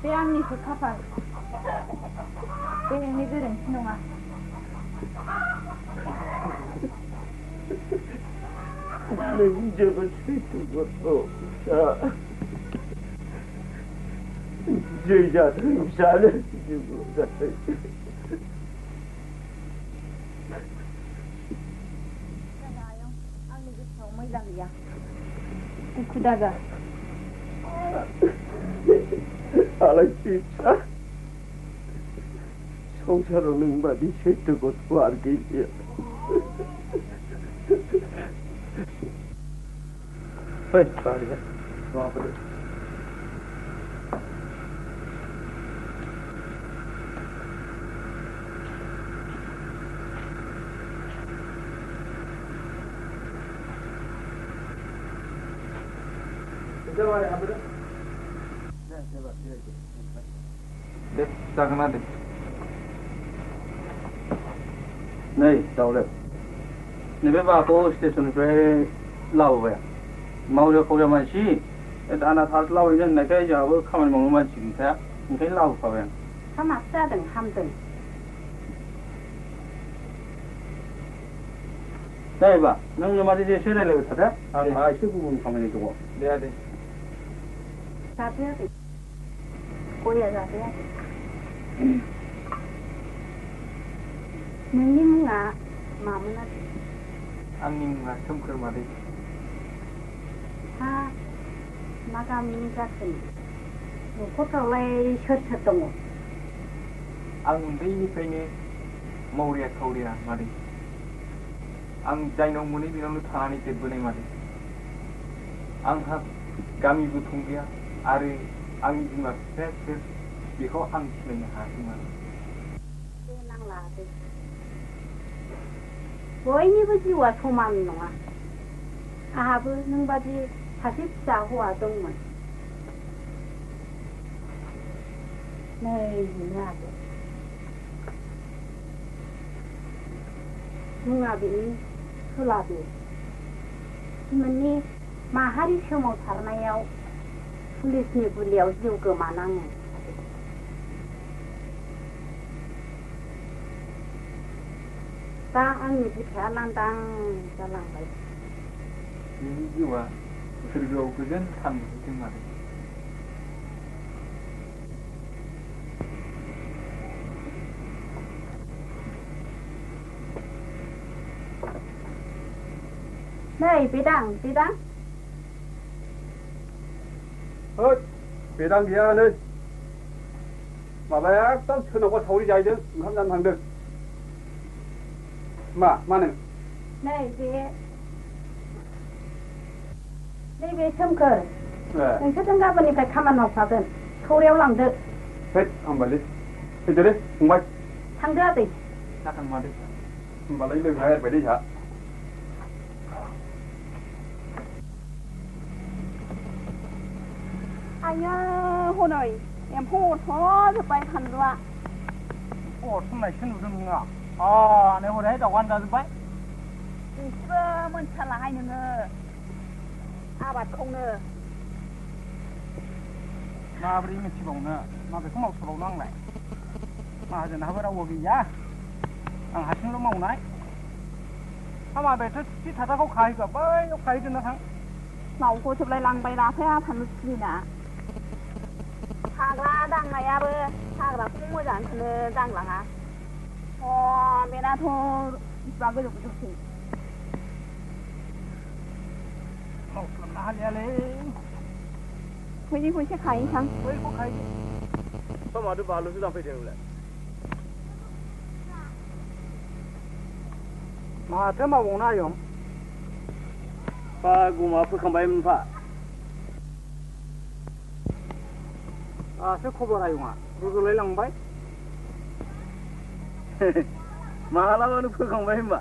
बे आंनिसो खाफाल बे नोंनि गोरोन्थि नङा नों जोबोद सैथो गथ' फिसा जै जाथों फिसानो जिउ जाथों आयं आंनि गोसोआव मैला गैया दुखु दाजा आलायस्रि फिसा संसाराव नों बादि सैथो गथ' आरो गैलिया फै बारिया माबाफोर दे जागोन ना दे नै दाउले नैबे बाथौ स्टेसननिफ्राय लाबोबाय मावरिया खावरिया मानसि दाना थार्द लाबोनो होननायखाय जोंहाबो खामानि मावनो मानसि गैखाया ओंखायनो लाबोफाबाय आं हामासो जादों हामदों जायोबा नों मादि एसे रायज्लायबाय थादो आंहा एसे गुबुन खामानि दङ दे आदै जाफैयाखै गया जाफैयाखै नोंनि मुङा मामोन आरो आंनि मुङा सोमखोर मादै हा मा गामिनि जाखो न'खरफ्रावलाय सोर सोर दङ आं उन्दैनिफ्रायनो मावरिया खावरिया मादै आं जायनाव मोनो बेनावनो थानानै देरबोनाय मादै आंहा गामि गोथौ गैया आरो आंनि बिमा बिफाया सोर बेखौ आं सिनायनो हायाखैमोन दे नांला दे बयनिबो जिउआ समान नङा आहाबो नोंबादि सासे फिसा हौवा दंमोन नै बेनो आरो मुङा बेनि सोलाबो बिमोननि माहारि सोमावसारनायाव पुलिसनि गुलियाव जिउ गोमानाङो दा आंनि बिखाया लांदां जालांबाय बिनि जिउआ सोरगोआव गोजोन सान मोनहैथों मादै नै बेदां बेदां बेदां गैया नै माबाया एकदम सोरनावबा सावरि जाहैदों ओंखाम जानो थांदों मानो नैबे सोमखोर नोंसोरजों गाबोननिफ्राय खामानि मावफागोन सौरायाव लांदो होमबालाय फैदो दे फंबाय थांदो आदै जागोन मादै होमबालाय लोगोआ एरबाय दे जोंहा आया हनै एम्फौ अरस'जोब्बाय फानलुआ संनायसो नुदों नोङो नै हरैहाय दाउआनो जाजोब्बाय नोंसोरबो मोनथिथारलाहाय नोङो आबादखौनो माबोरै मिथिबावनो माबेखौ मावथारबावनो आंलाय माहाजोनहाबो रावबो गैया आं हारसिंल' मावनाय माबेथ' थि थाथाखौ खाहैगौ बैयाव खाहैदोंना थां मावख'जोबलाय लांबाय लाफाया फानलु सिब्रना हाग्रा दांनायाबो हाग्राखौ मोजांखौनो दांलाङा बेनाथ' बिसिबा गोजौ गोजौसै मावस्लाबनो हालियालै बैनिखौ एसे खाहैसां बैखौ खाहैदो माथो बानलुसो दानफैदों नोंलाय माथो मावबावनो आयं गुमा फोखांबाय मोनफा दासो खबर आयंआ रज'लाय लांबाय मालाबानो फोखांबाय होनबा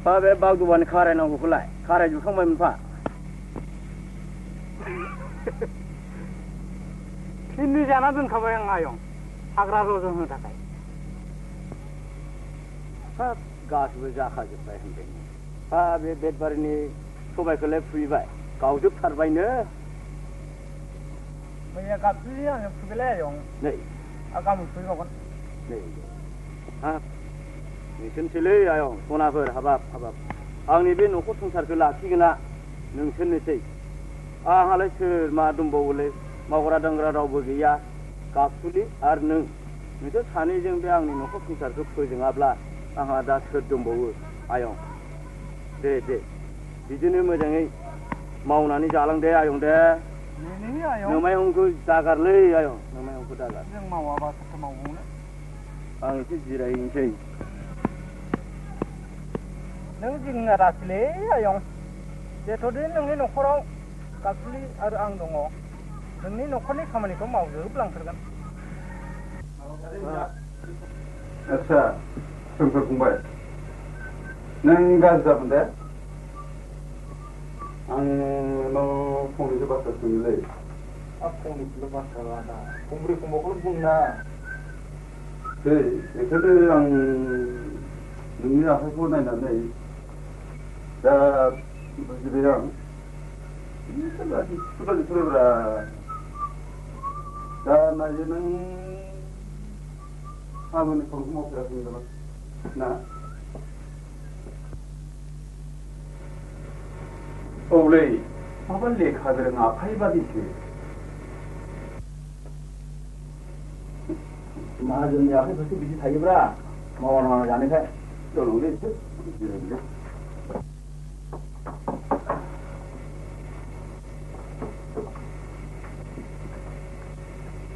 बे बागद'बानि खारायनांगौखौलाय खारायजोबखांबाय मोनफा फिन्नि जाना दोनखाबाय आं आयं हाग्रा रजन होनो थाखाय गासिबो जाखाजोब्बाय होनदों बे बेदबारिनि सबायखौलाय फुहैबाय गावजोबथारबायनो मैया गाबज्रि आङो फुगैलाय आयं नै गाबोन फुहैबावगोन नै नोंसोरनोसैलै आयं सनाफोर हाबाब आंनि बे न'खर संसारखौ लाखिगोना नोंसोरनोसै आंहालाय सोर मा दंबावोलै मावग्रा दांग्रा रावबो गैया गाबसुलि आरो नोंसोर सानैजों बे आंनि न'खर संसारखौ फोजोङाब्ला आंहा दा सोर दंबावो आयं दे बिदिनो मोजाङै मावनानै जालांदे आयं दे नोमायंखौ दागारलै आयं नोमायंखौ दागार जों मावाबा सोरथो मावबावनो आं एसे जिरायनोसै नों जिंना दासैलै आयं जेथ'दि नोंनि न'खराव गाबसुलि आरो आं दङ नोंनि न'खरनि खामानिखौ मावजोबलांथारगोन आच्छा सोमखोर फंबाय नों गाज्रि जागोन दे आं नोंनाव फंनैसो बाथ्रा सोंनोलै फंनैसोल' बाथ्रा लादा फंब्रै फंबाखौल' बुंना दे बेखौनो आं नोंनि आखाइखौ नायनानै दा बुजिबाय आं बिदिब्रा दा नायो नों खामानि फोरखौ मावफेराखै नामा ना औलै माबा लेखा गोरों आफाय बादिसो माहाजोननि आखाइफोरसो बिदि थायोब्रा मावा जानायखाय दलंलै एसे जिरायलै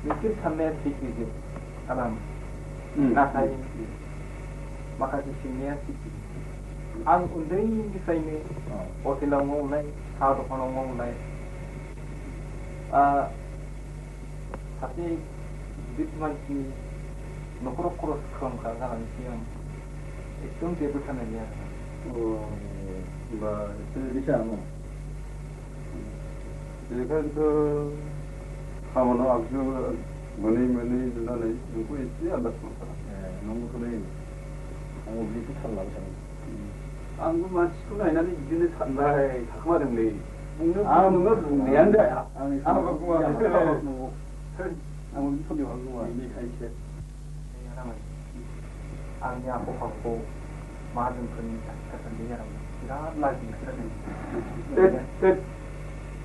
नोंसोर साननाया सैथोजोब आराम नाथाय माखासे सोंनाया सैथो आं उन्दैनिफ्रायनो हटेलाव मावनाय साहा दखानाव मावनाय सासे गिदिर मानसिनि न'खराव खरस खालामग्रा जानानैसो आं एकदम जेबो साननाय गैया होमबा एसे बेसेबां बेखायनोथ' खामानियाव आगजु मोनै नुनानै नोंखौ एसे आन्दाज मोनथारा नंगौथ'लै आंबो बिदिखौ थाल लाबाय थादों आंबो मानसिखौ नायनानै बिदिनो सानबाय थाखोमादोंलै आं नोङो बुंनायानो जाया आंबो सन्देह नङा बेनिखायसो आंनि आख' फाख'खौ माहाजोनफोरनि थासारि आराम बिराद लाजिनो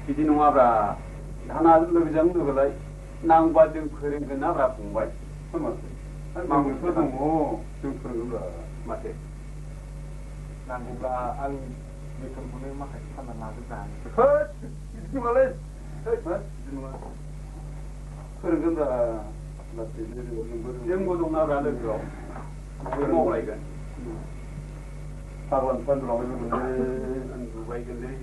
बिदि नङाब्रा दाना लोगोजों लोगोलाय नांबा जों फोरोंगोन ना ब्रा फंबाय मावनोथ' दङ जों फोरोंगोनब्रा माथो नांगौब्ला आं बेथनखौनो माखासे फानना लाजोब्रा बिदि नङालै बिदि नङा फोरोंगोनब्रा जोंबो दंनाब्रा लोगोआव मावलायगोन फाग्लान फानलांबायगोनलै नुबायगोनलै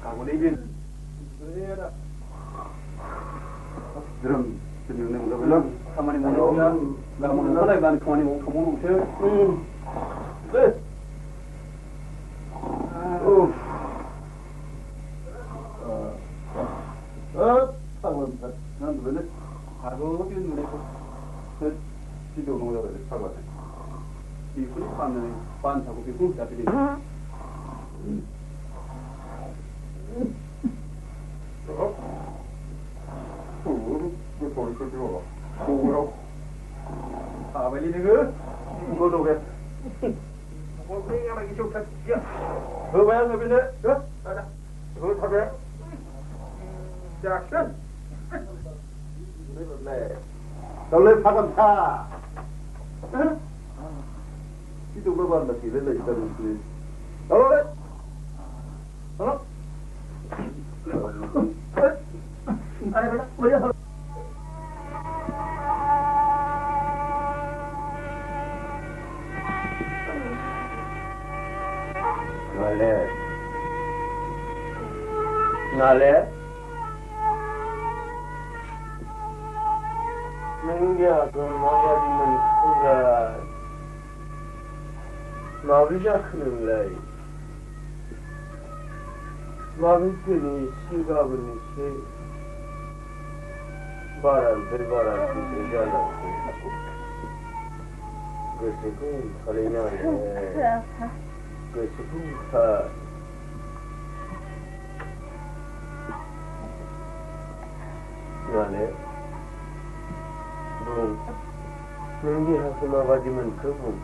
가고는 이제 그럼 가만히 못 오면 나무는 하나에 반 그만이 뭐 도모는 오세요. 네. 난 원래 가볍게 눈에 그 비디오 농작을 하고 왔어요. 이 클립하면 반 자꾸 비고 잡히지. 아, 왜 이래 그? 이거 왜? 뭐 그냥 막 이쪽 다. 그 왜야 너 근데? 가자. 그거 타게. 자, Tolong paham tak? Itu berapa lagi? Lelaki kita mesti. Tolong deh. Tolong. Ayo benar, boleh. Nale. Mengia kemana sudah manusia kenal, manusia ni siapa ni si barang berbarang berjalan, kesekun kalinya kesekun tak. Nale. Bung, mungkin aku nak bagi menteri bung.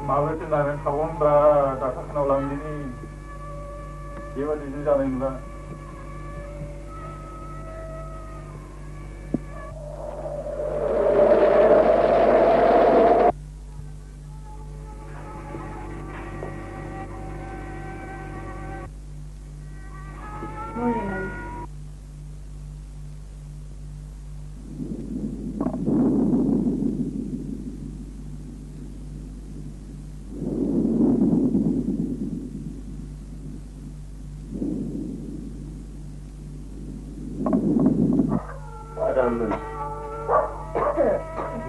Malah tu nak kawan dah tak kenal orang ini. Dia ada di sana ini lah.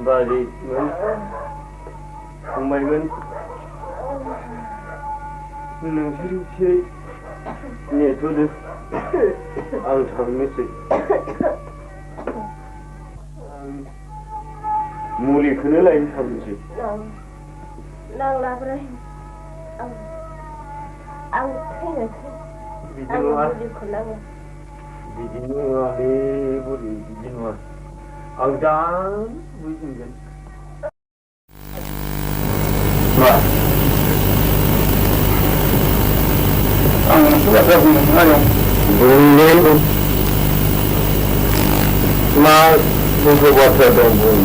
Balik, umai kan, nang siri ni tu deh, angkang mesti, muli kena lain sampai. Nang lapar, ang kena. Bijinua ni budi bijinua. Angjan, bijingan. Wah. Ang sudah berapa hari? Belum. Mas, buku buat sedang pun.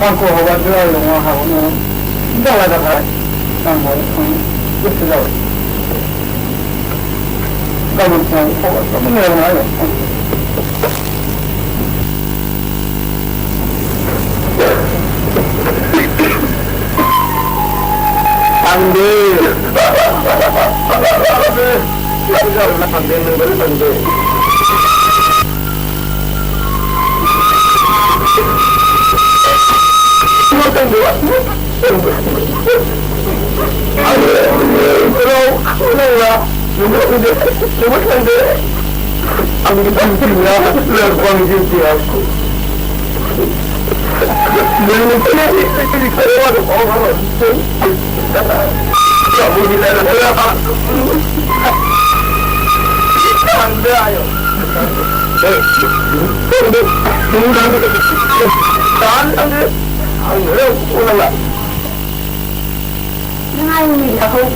Aku awak jual rumah kamu. Dah ada kan? Kamu betul. Kamu kamu ni orang mana? Ambil. Jangan ambil ambil. Makan dua. Kalau Cuma kan dia ambil tampilnya lepas jadi aku. Mungkin ini kalau orang kamu tidak ada apa. Anda ayo. Ulang. Ini aku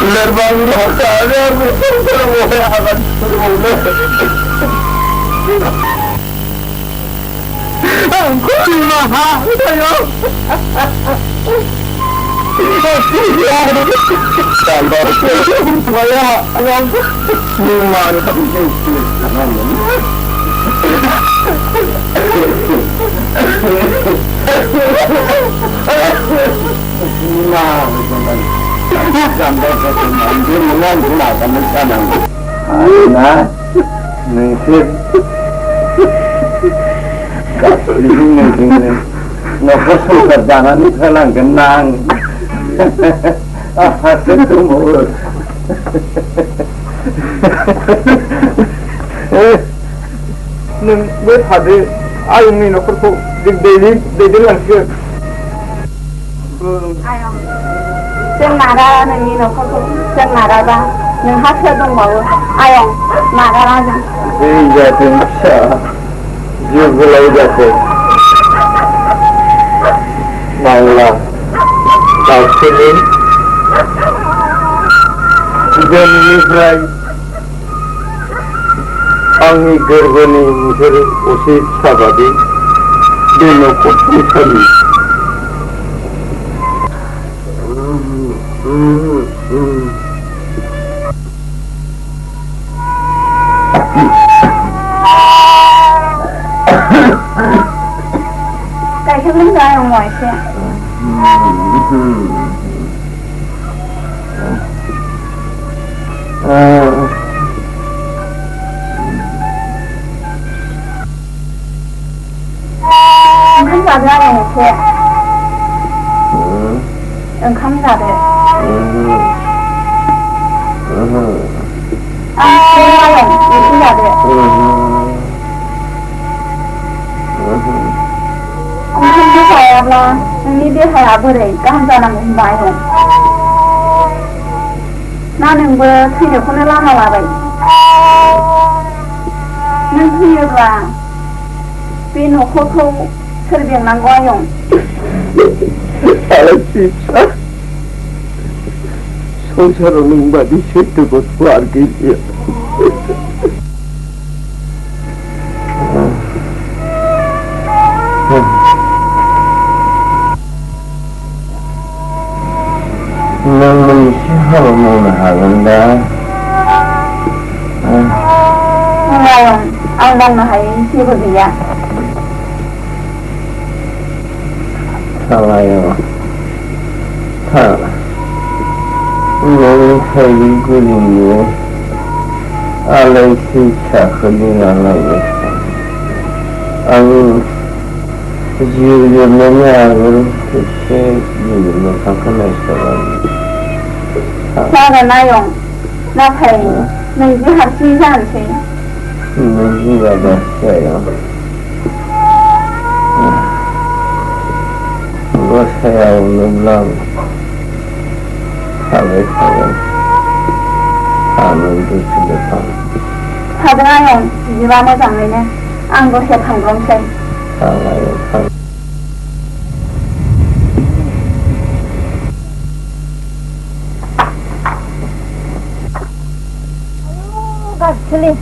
Lerbang ada boleh akan aku mahal saya tambah saya yang lumayan tapi nah 잠깐만 만들 문안 나가는 사람 아니나 너희 가슴이 있는 너무 소중한 사람 그냥 아파트도 뭐 nâng với thật đi ai mình nó không phụ để lần kia ai không chân mà ra nên nhìn nó không phụ chân mà ra nhưng hát theo đông bảo ai không mà ra ra bây giờ thì sợ chưa có lấy được rồi bằng là đào sinh đến dân Israel Anghi Gerbani Mujur Usi Sabadi Dino Kutu Sabi Cái thứ lính ra ở ngoài xe khám ra ra này xe khám ra đấy khám ra rồi khám ra đấy ông không biết phải là ni biết phải làm gì khám ra là mình phải rồi na đừng bơ khi được con làm là vậy nên khi là pin nó khô khô 설명 난 거요. Alaisri 소설은 바디 쉐트고 알겠지요. 너는 시험을 하는데 ông đang nói chưa có gì ạ 살아요. 너는 살기 그림요. 알라이시 차흐리 알라이스. 아니, 지우려면 약을 대체 이유는 상관없어가지고. sao là用那phải mình cứ học sinh ra thì 누가 됐어요? 이것에야 오늘랑 사회사원 사는 도시대방 thật ra用chỉ vào một rằng này nè ăn có thể thành công xây 살아요. 살. Anchalik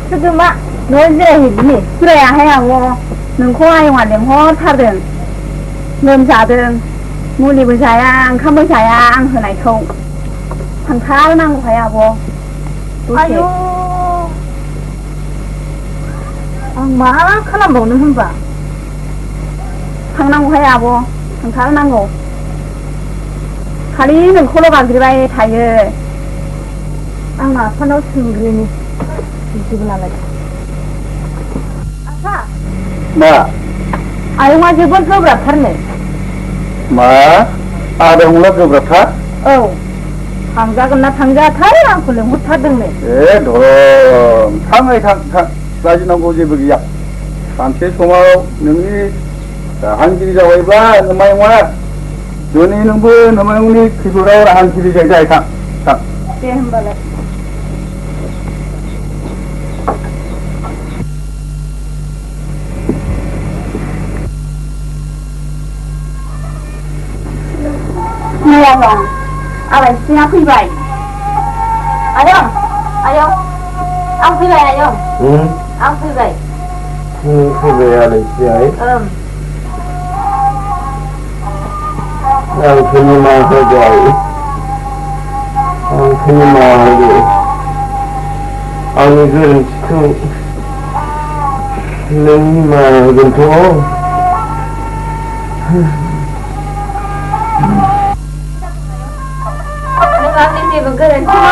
지금 막 너희들의 힘이 그래야 해하고 는 코아용아 렘호 타든 넌자든 물리부 자양 칸부 자양 흔하이코 한타를 난거 봐야고 아유 마 하나 먹는 흠바 한난거 해야고 한타를 난거 가리는 코로가 그리바에 타여 아, 파노스 그리니 집을 나가자. 아빠. 마. 아용아 집은 그렇다네. 마. 아동라 그렇다? 당자건 나 당자 타이랑 콜레 못 타던네. 예, 도럼 상의 상 라지는 고지 버기야. 산체 소마오 능이 한길이 자와이바 너마이 모나. 너니는 뭐 너마이 우니 기도라오라 한길이 자이자 상. 예, 한번에. Mèo Alaisri phi vậy ông phi vậy không? Ông phi vậy phi về Alaisri ấy ông phi mà hơi giỏi ông phi mà rồi ông gần không nên mà gần thua Kalian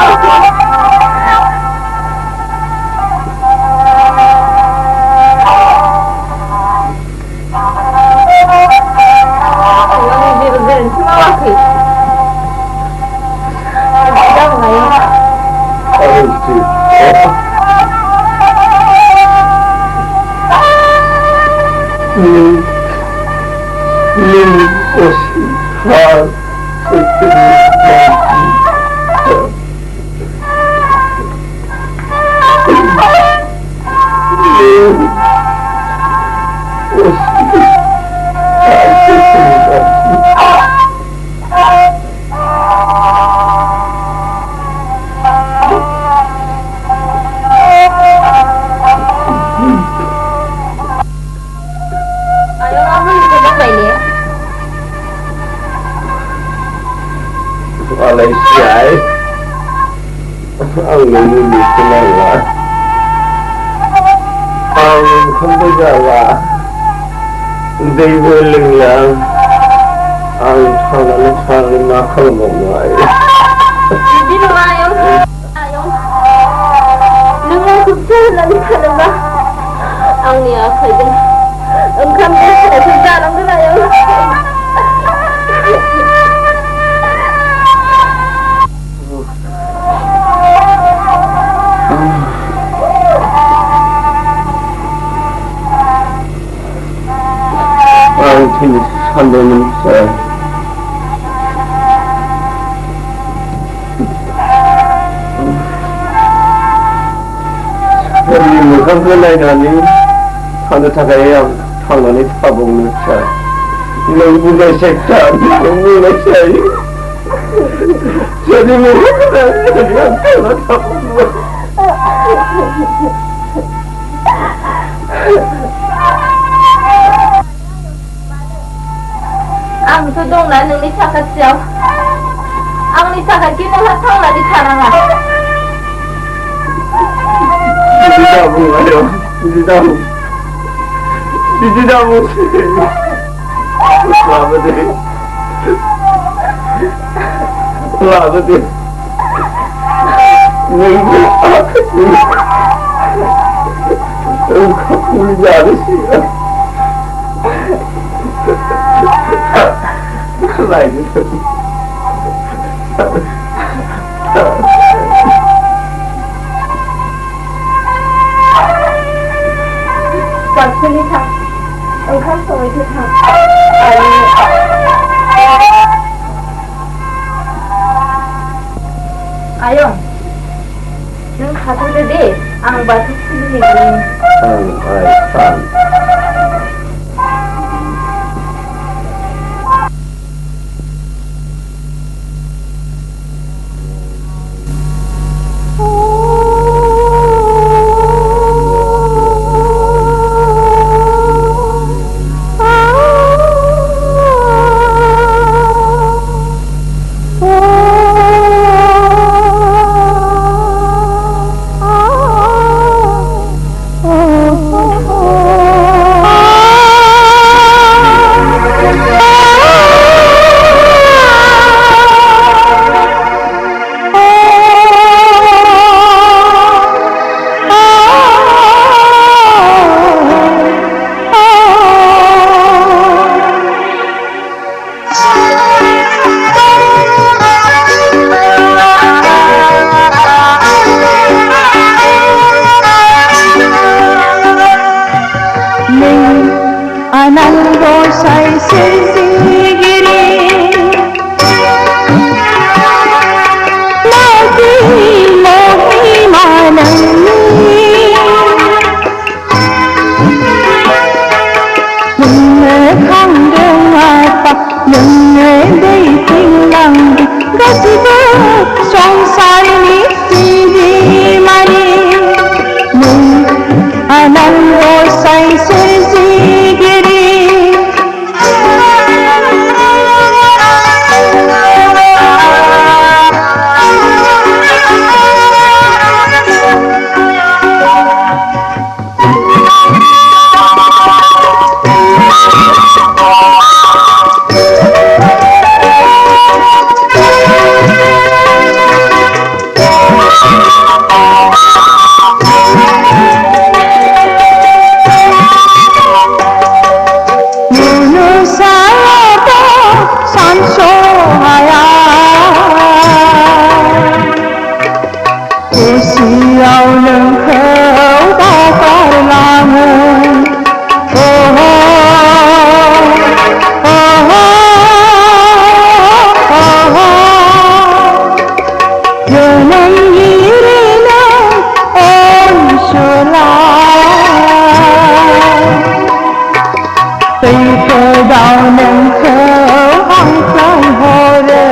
Alaisri, ang nangingit na nga. Ang kambaga hindi willing lang ang tangan na kalmamay. Hindi naman ayaw. Nangangkutsalan ka na ba? Ang niya kayo. Ang kambaga na sundalang na ayaw. Ang sandanin sa Harimu Hangkhw nainani थांनो थाखाय आं थांनानै थाबावनो सार नों बुंनायसै सार नों बुंनायसै जुदि मोजां आं थांना थाबावनो आंथ' दंना नोंनि साखाथियाव आंनि साखाथि नोंहा थांनानै थानाङा बिदि दाबुं आयं बिदि दाबुं लाबोदे नोंनि साखाथि ओंखामखौ जानोसै लायनो बाथौनि थां ओंखाम संहैथो थां आयं नों थाथ'दो दे आं बाथौ खुलुमहैगोन खैफोदाव नोंखौ बावगारलाङो जोनोमगिरिनो अनसुला खैफोदाव नोंखौ हांख्रायहरो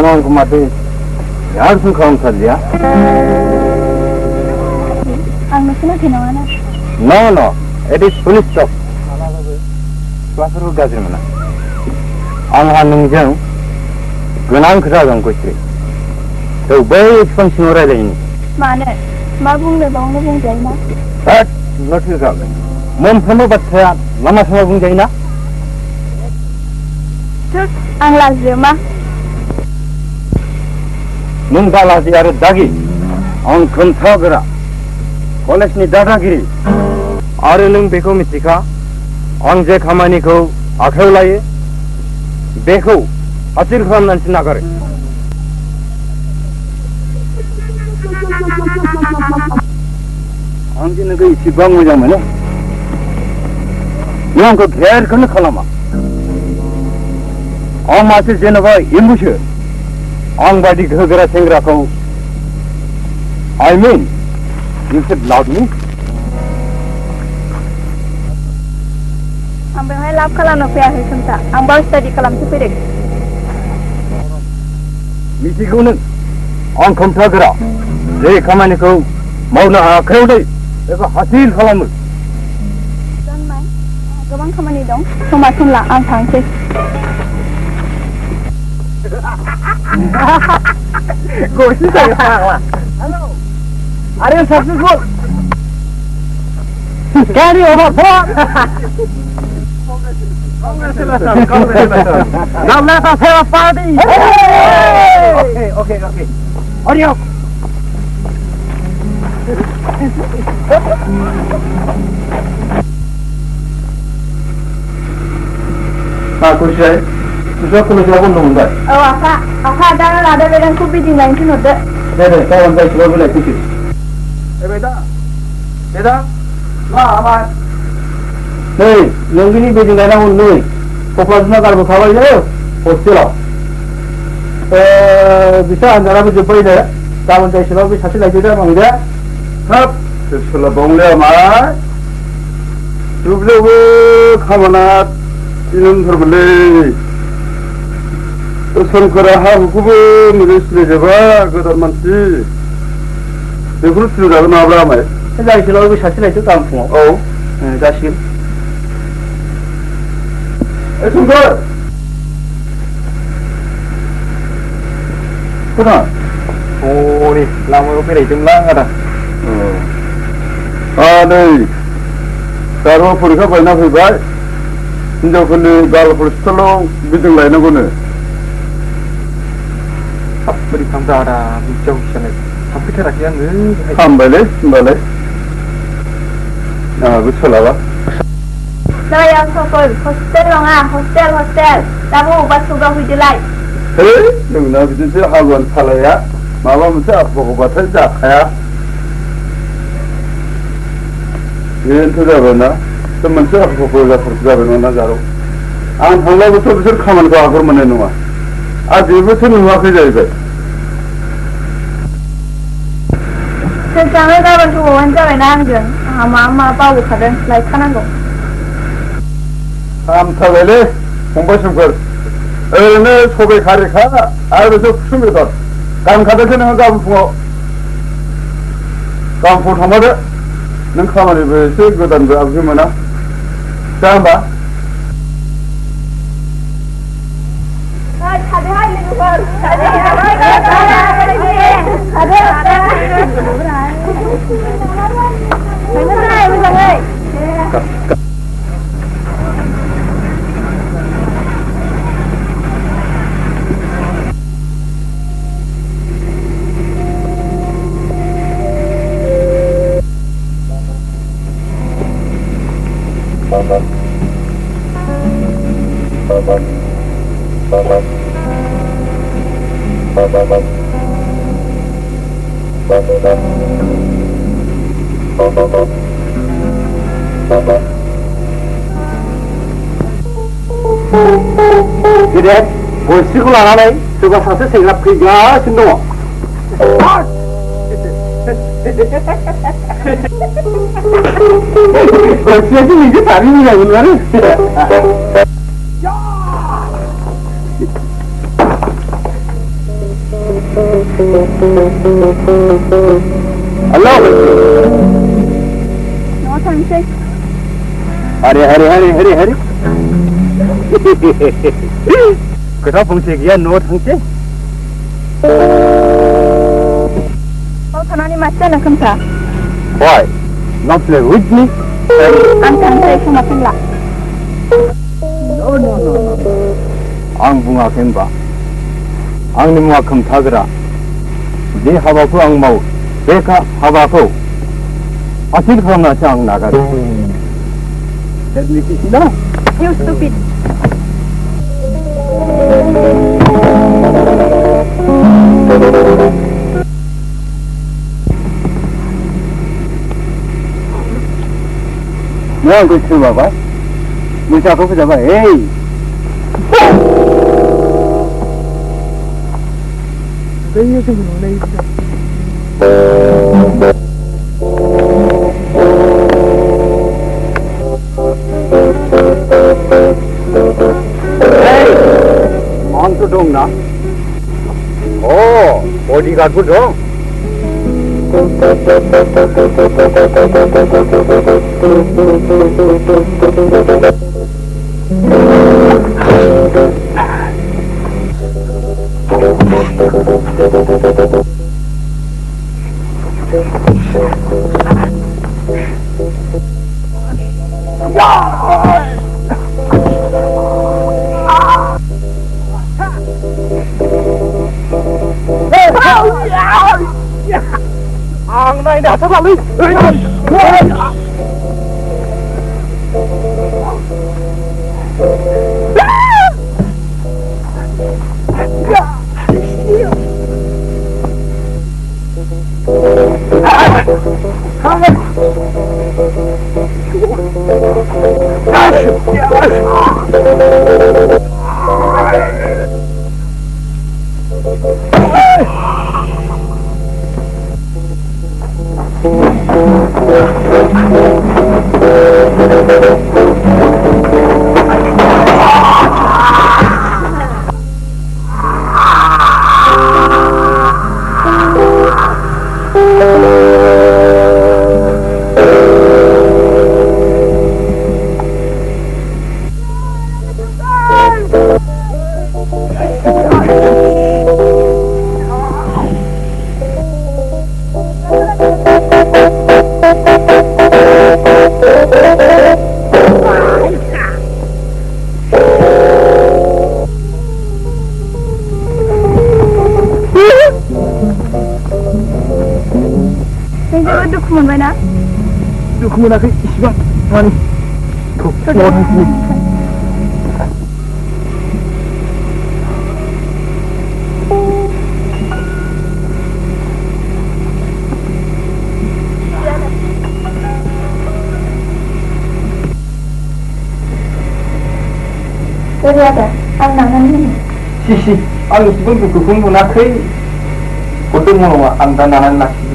Nung kumati, harus kau saja. Ang masih ginawa na. No, it is police stop. Suasana gazir mana? Ang hanung jeng, gunang kerajaan kucing. So bayi function orang lain. Mana? Mabung le bang le bung jai na. Not you kau. Mom sama baca, lama sama bung jai na. Terus ang lazim mah. Nung dalah siaran dagi, ang kontragera, kolej ni dadagiri, ada nung beko mistika, ang je kamani ko akhir lagi, beko, hasil karam nanti nagare. Ang je naga isi bang mo jam mana? Yang ko gher kena kalama. Ang masih je naga imbushe. Ang badi ghagara sengra kau. I mean, you said loudly. Ang bahay lap kalam na piyah hikanta. Ang bahay study kalam tu pirik. Misi kunen, ang komplagara. Jadi kamani kau mau na akhir deh. Eka hasil kalam. Dan mai. गोबां खामानि दं समा समला आं थांसै गरसे जायो फाग्ला आरो successful carry over for congratulations now let us have a party okay audio Kusai, bisa kulit lawan nunggu. Apa ada bedan kubi di lain sini ada. Ada, kawan saya sudah boleh kucing. Beda, Amat. Hei, yang ini beda lain orang nunggu. Populasinya kalau berkawal je, hostel. Bisa antara berjumpa ini, kawan saya sudah bisa sih lagi dah mangga. Hap, sudah bangla amat. Jublu kamanat. Inun terbeli, terus kerana hukum ministri jawab kepada menteri, beberapa sudah kena beramai. Jadi kalau lebih hasil itu kampung. Oh, hasil. Sungguh. Kenapa? Oh, ni lama aku pilih jumlah ada. Ada. Kalau pergi banyak pergi. हिन्जावफोरनि गालफोर सिथलाव बिदों लायनांगौनो बोरै खालामदा बिदियाव हिसाबै थांफैथाराखै आङो हामबायलै होनबालाय आंहाबो सोलाबा Saya sokol hostel nggak hostel kamu basuga hujulai hei नोंना बिदिसो हालुवान सालाया माबा मोनसे आखुबाथाय जाखाया बेनोथ' जाबायना मोनसे आखुखौ जाबाय नङा जारौ आं थांब्लाबोथ' बिसोर खामानिखौ आगर मोननाय नङा आरो बेबोथ' नुवाखै जाहैबाय जोंहाबो गाबोन समावनो जाबायना आंजों आंहा मा बावबोखादों लायखानांगौ हामथारबायलै फंबाय सोमखोर ओरैनो सबाय खारिखा आरो बिसोर खुसुं बेदर गानखादोंसो नोङो गाबोन फुङाव थांबादो नों खामानिबो एसे गोदानबो आगजु मोना जा होमबा Tidak, bosku langsung juga satu segelap kerja sendiri. Bosnya sih minggu tadi nih lagi mana? Halo. No thanks. Hari. Kita fungsinya no thanks. Kau tanani macam nak kemsa? Why? Not play with me? Angkat saya sama pula. No. Ang bunga kemba. Ang ni bunga kem thagera. Di habaku ang mau. Beka habaku. Asyik kamu nak ang nagar. Jadi kisah. You stupid. Nah, kau cuba apa? Bisa kau cuba? Hey. Kayaknya tu mana itu? Hey, on tu dong na? Oh, bodyguard pun dong. Ang này đã sắp làm đi. Dukungan aku isbang mani. Tuh, mau sini. Dari ada, anangan ini. Si, aku sebelum dukung munakai. Kudu mau antanan nasi.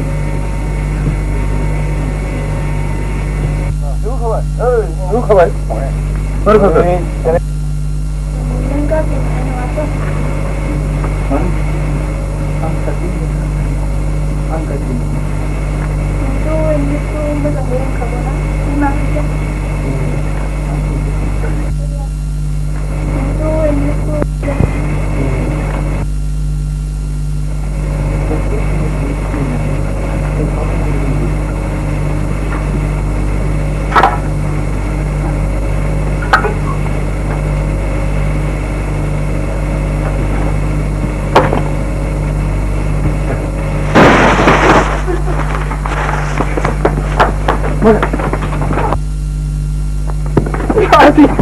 Lúc không phải Hãy subscribe cho kênh Ghiền Mì Gõ để không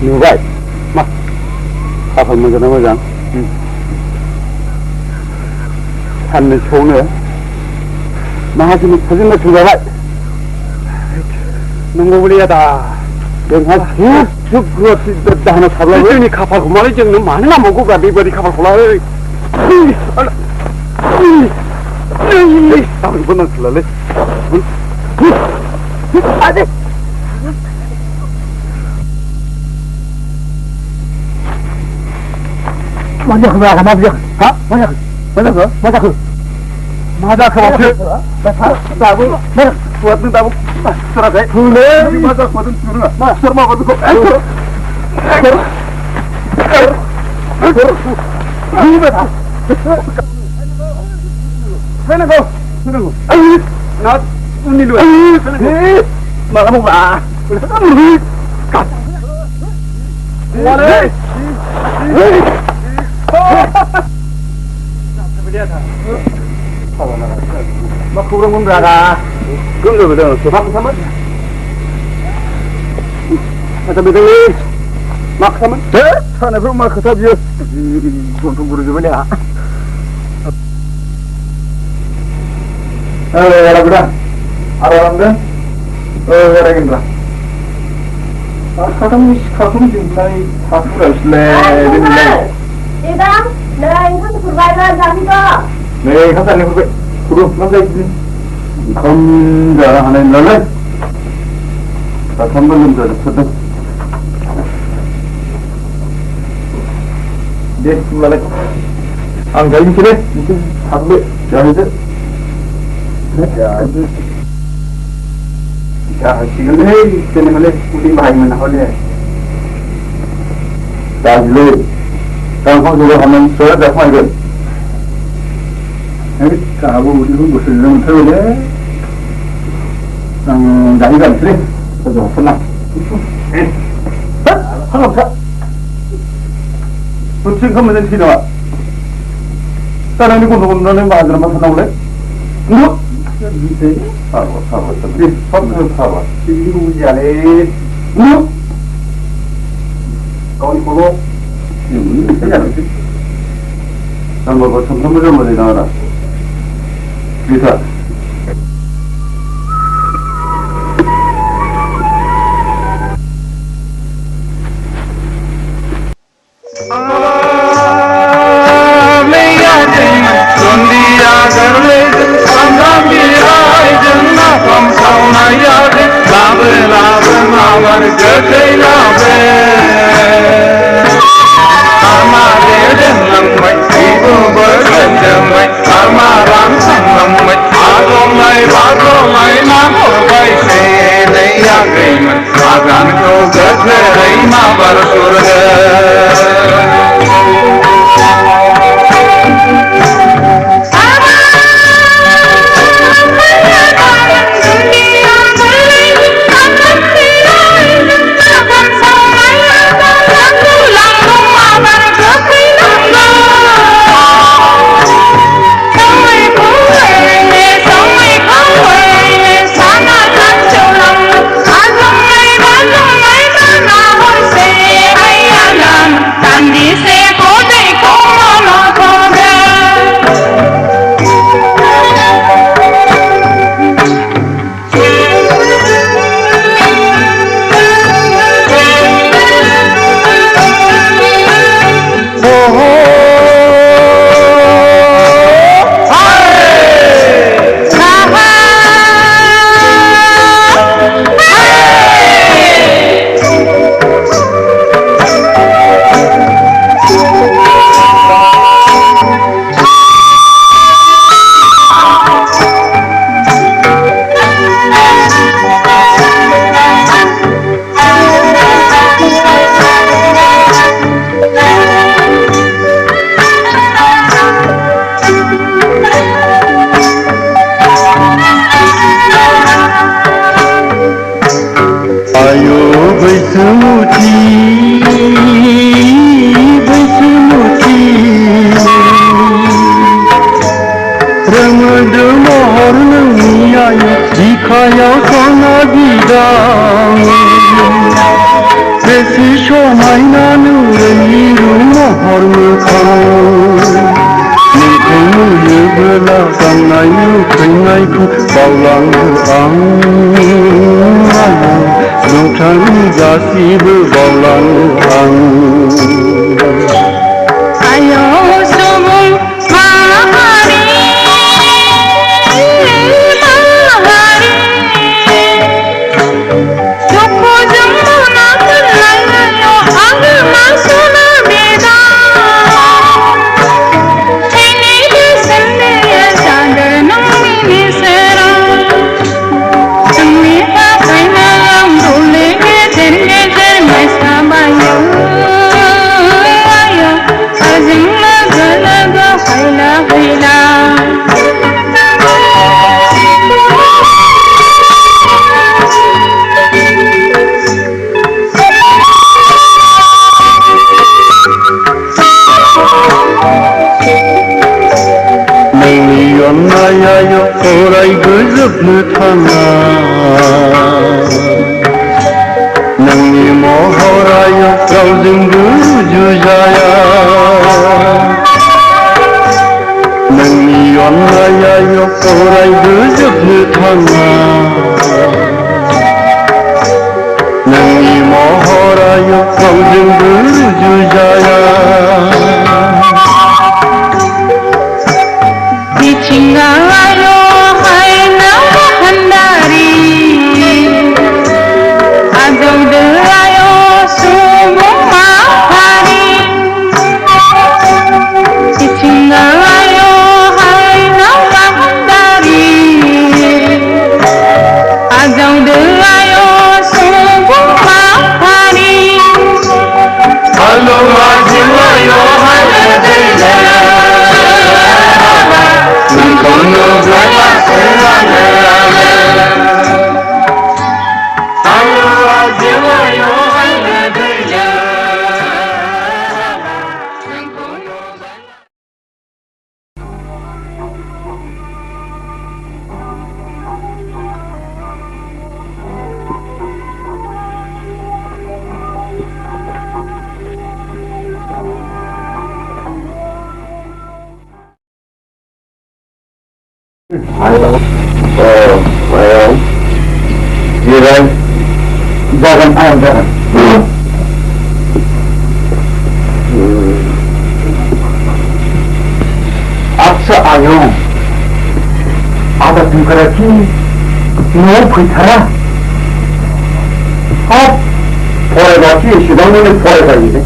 Như vậy mà ta phần mình cho nó mới rằng thành mình xuống nữa mà hai mình thấy nó xuống vậy nó ngô blia ta đừng hay chút ruột thì đàn nó thầm lại cái khắp của nó chừng nó mà nó làm một cú gà đi bơi đi khắp của nó đấy tao vẫn đang sờ lên đi Mana kau berapa mana dia? Ha? Mana kau? Mana kau? Mana kau? Mana kau maksud? Tahu? Mana? Buat ni tahu? Serah saya. Boleh. Mana kau buat ni serah? Mana? Serah mana kau? Mana kau? Mana kau? Nak ini dua. Mana kamu bah? Kat. Mana? Sampai dia tak. Apa nak? Mak kurang berada. Kurang berada. Sebab sama. Ada betul ni. Mak sama. Sana pun mak kata dia. Untuk guru juga ni ah. Ada berada. Ada orang dah. Ada yang dah. Kadang kadang jumpai satu rasle. Idam, dah ini kan survival jadi tu. Nih, kan tadi kurang, kurang lagi ni. 검자 하나 있는데 다 3번 좀 더 네, 말래. 안 가긴 그래. 무슨 담배 잘하지? 야, 지금 해 때문에 우리 많이 나올래. 나중에 땅콩으로 하면 써야 돼, 화이를. 까고 우리는 무슨 이름 태우래? 나이가 안 그래? 그래서 끝나. 상관없어. 붙인 거면 된 티나와. 사람이 고노고노는 마지막만 나올래? 뭐? 사고, 저기, 선수는 사고. 이거 우지 않네. 뭐? 거기 보고, 이거 되지 않을지? 난 뭐, 선물 좀 어디 나와라. 비사. Chingalayo, hai na Well, jangan ayam jangan. Aksa ayam, ada tingkatnya mau pergi. Hap, boleh baca sudah mulai boleh baca.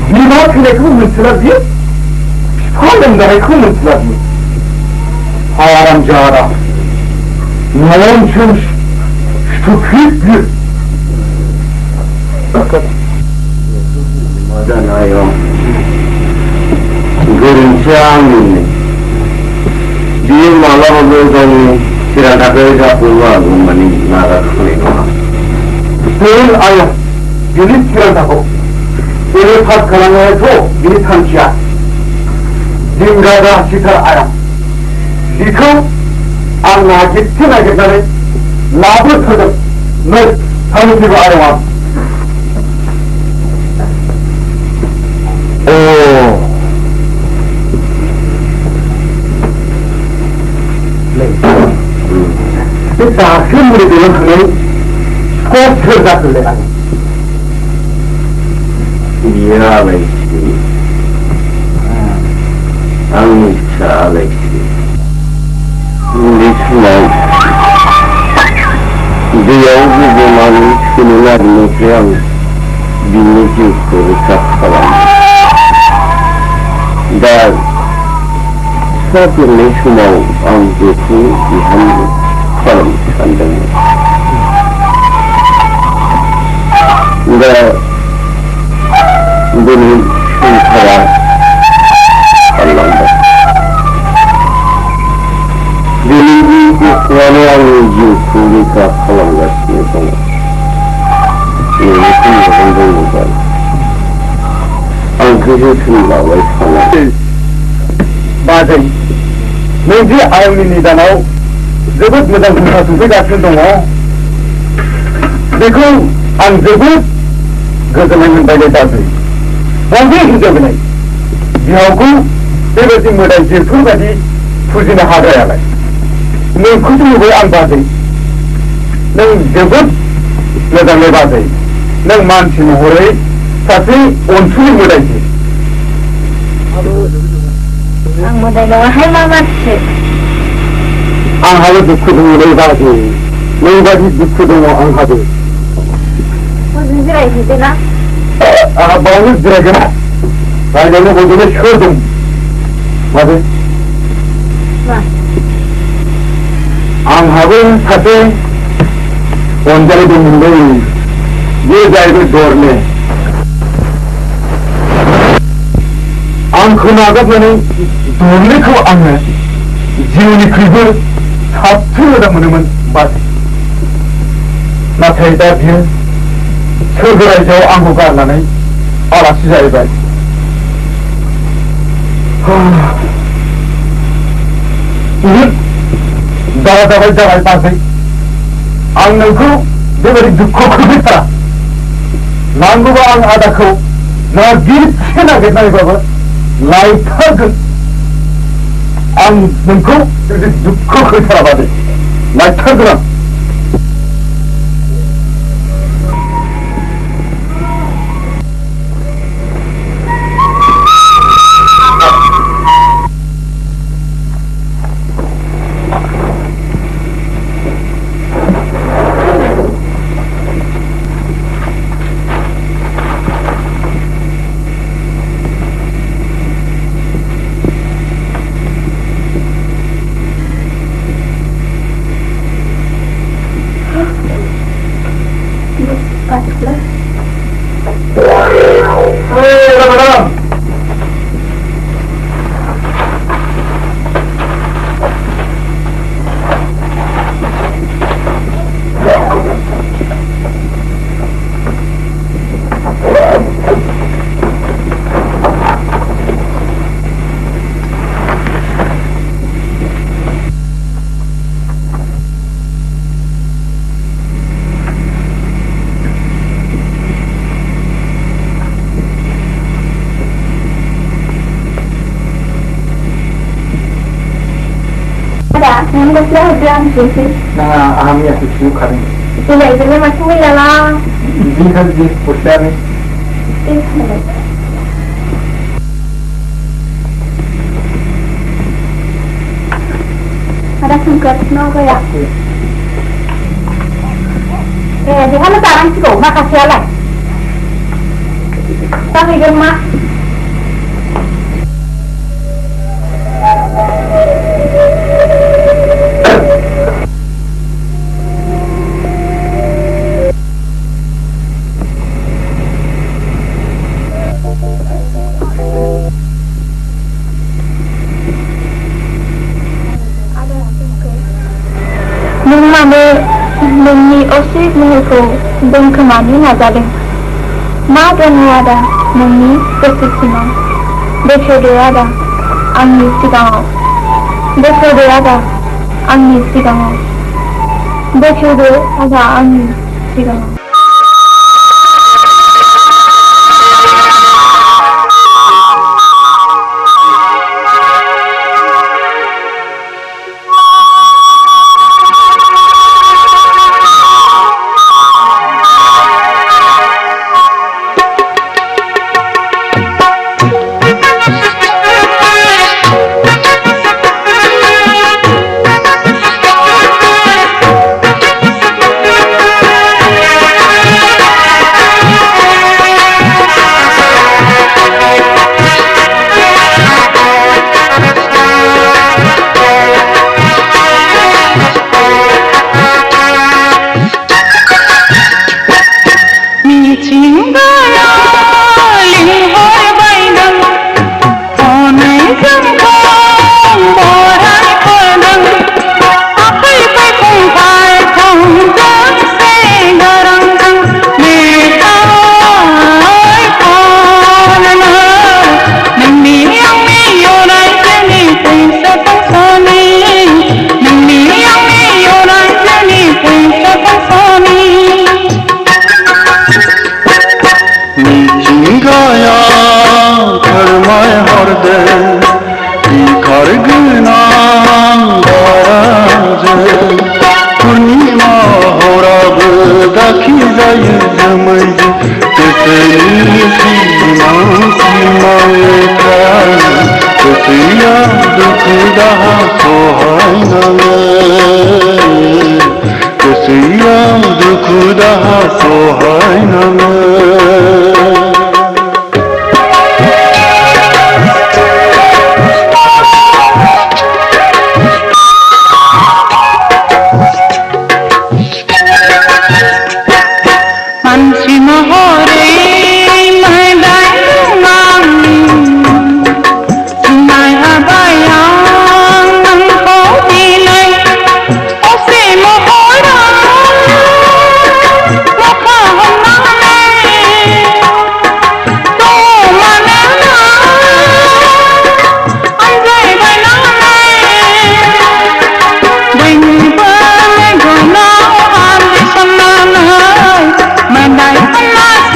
Bila kita mencelat dia, kalau mereka mencelat dia, haram jara, nonsense, stupid. Madan ayam, gerincang ini, dia malah berdoa tidak ada keluar rumah naga kuliah. Betul ayam, ini tidak tahu. Ini pas kalangan itu, ini tancia. Dingada sitar ayam. Itu, anak itu nak jadi labur terus, nak tahu siapa ayam. Oh, kita akan mulai dengan ini, kau cerdas lagi. Ya, Alaisri. Alaisri. Ini semua dia juga mahu seluar yang dimeju ke kawasan. Dan satu ni semua anggota di Hangkhw kolam sandang. Dan Bodoni Hangkhw Allah. Dili kuala uji kulika kolam gasnya semua. Ini semua bukan. Anchalik itu lawai sana. Batai, nanti ayam ini danau, sebut macam kita sudah kasih dong. Dekau, ang sebut, kesenangan bagi tadi. Bagi hidup ni, dia aku sebab muda jitu tadi, puji nak ada yang lain. Neng kutu boleh angkat, neng sebut macam lepas ini, neng mancing boleh, tapi unsur muda jitu. Ang muda lo hai mama sih. Ang harus dikutu lepas ini, lepas ini dikutu ang harus. Mana jerai itu na? Banyak jerai kan? Saya ni Bodoni shurdum. Mana? Wah. Ang harus satu, orang itu mungkin dia jadi dorne. Hangkhw naga mana dorne kau angnya, jiwani kriber satu orang mana bas. Nak hidup dia, seberai jauh Hangkhw kerana ni, alas saya baik. Ini jaga pasti. Angku dia beri duka kubita. Nanggu ang ada kau, nak diri cina kita ni bapa. Laitag ang nangku dia duka kubita bapa. Laitag lah. Yang dah bilang sih. Nah, ahamnya susu kami. Itu macam ni lah. Jihad jih pusat ni. Ada singkat no kaya. Di mana sekarang sih kau makasih lah. Tapi gemma. Nungni osik mehelko dengkemani nazaring. Ma dan ada nungni kesiksingan. Bersode ada angin sigang. Bersode ada angin sigang. Bersode ada angin sigang. Hãy subscribe cho kênh Ghiền Mì Gõ để không bỏ lỡ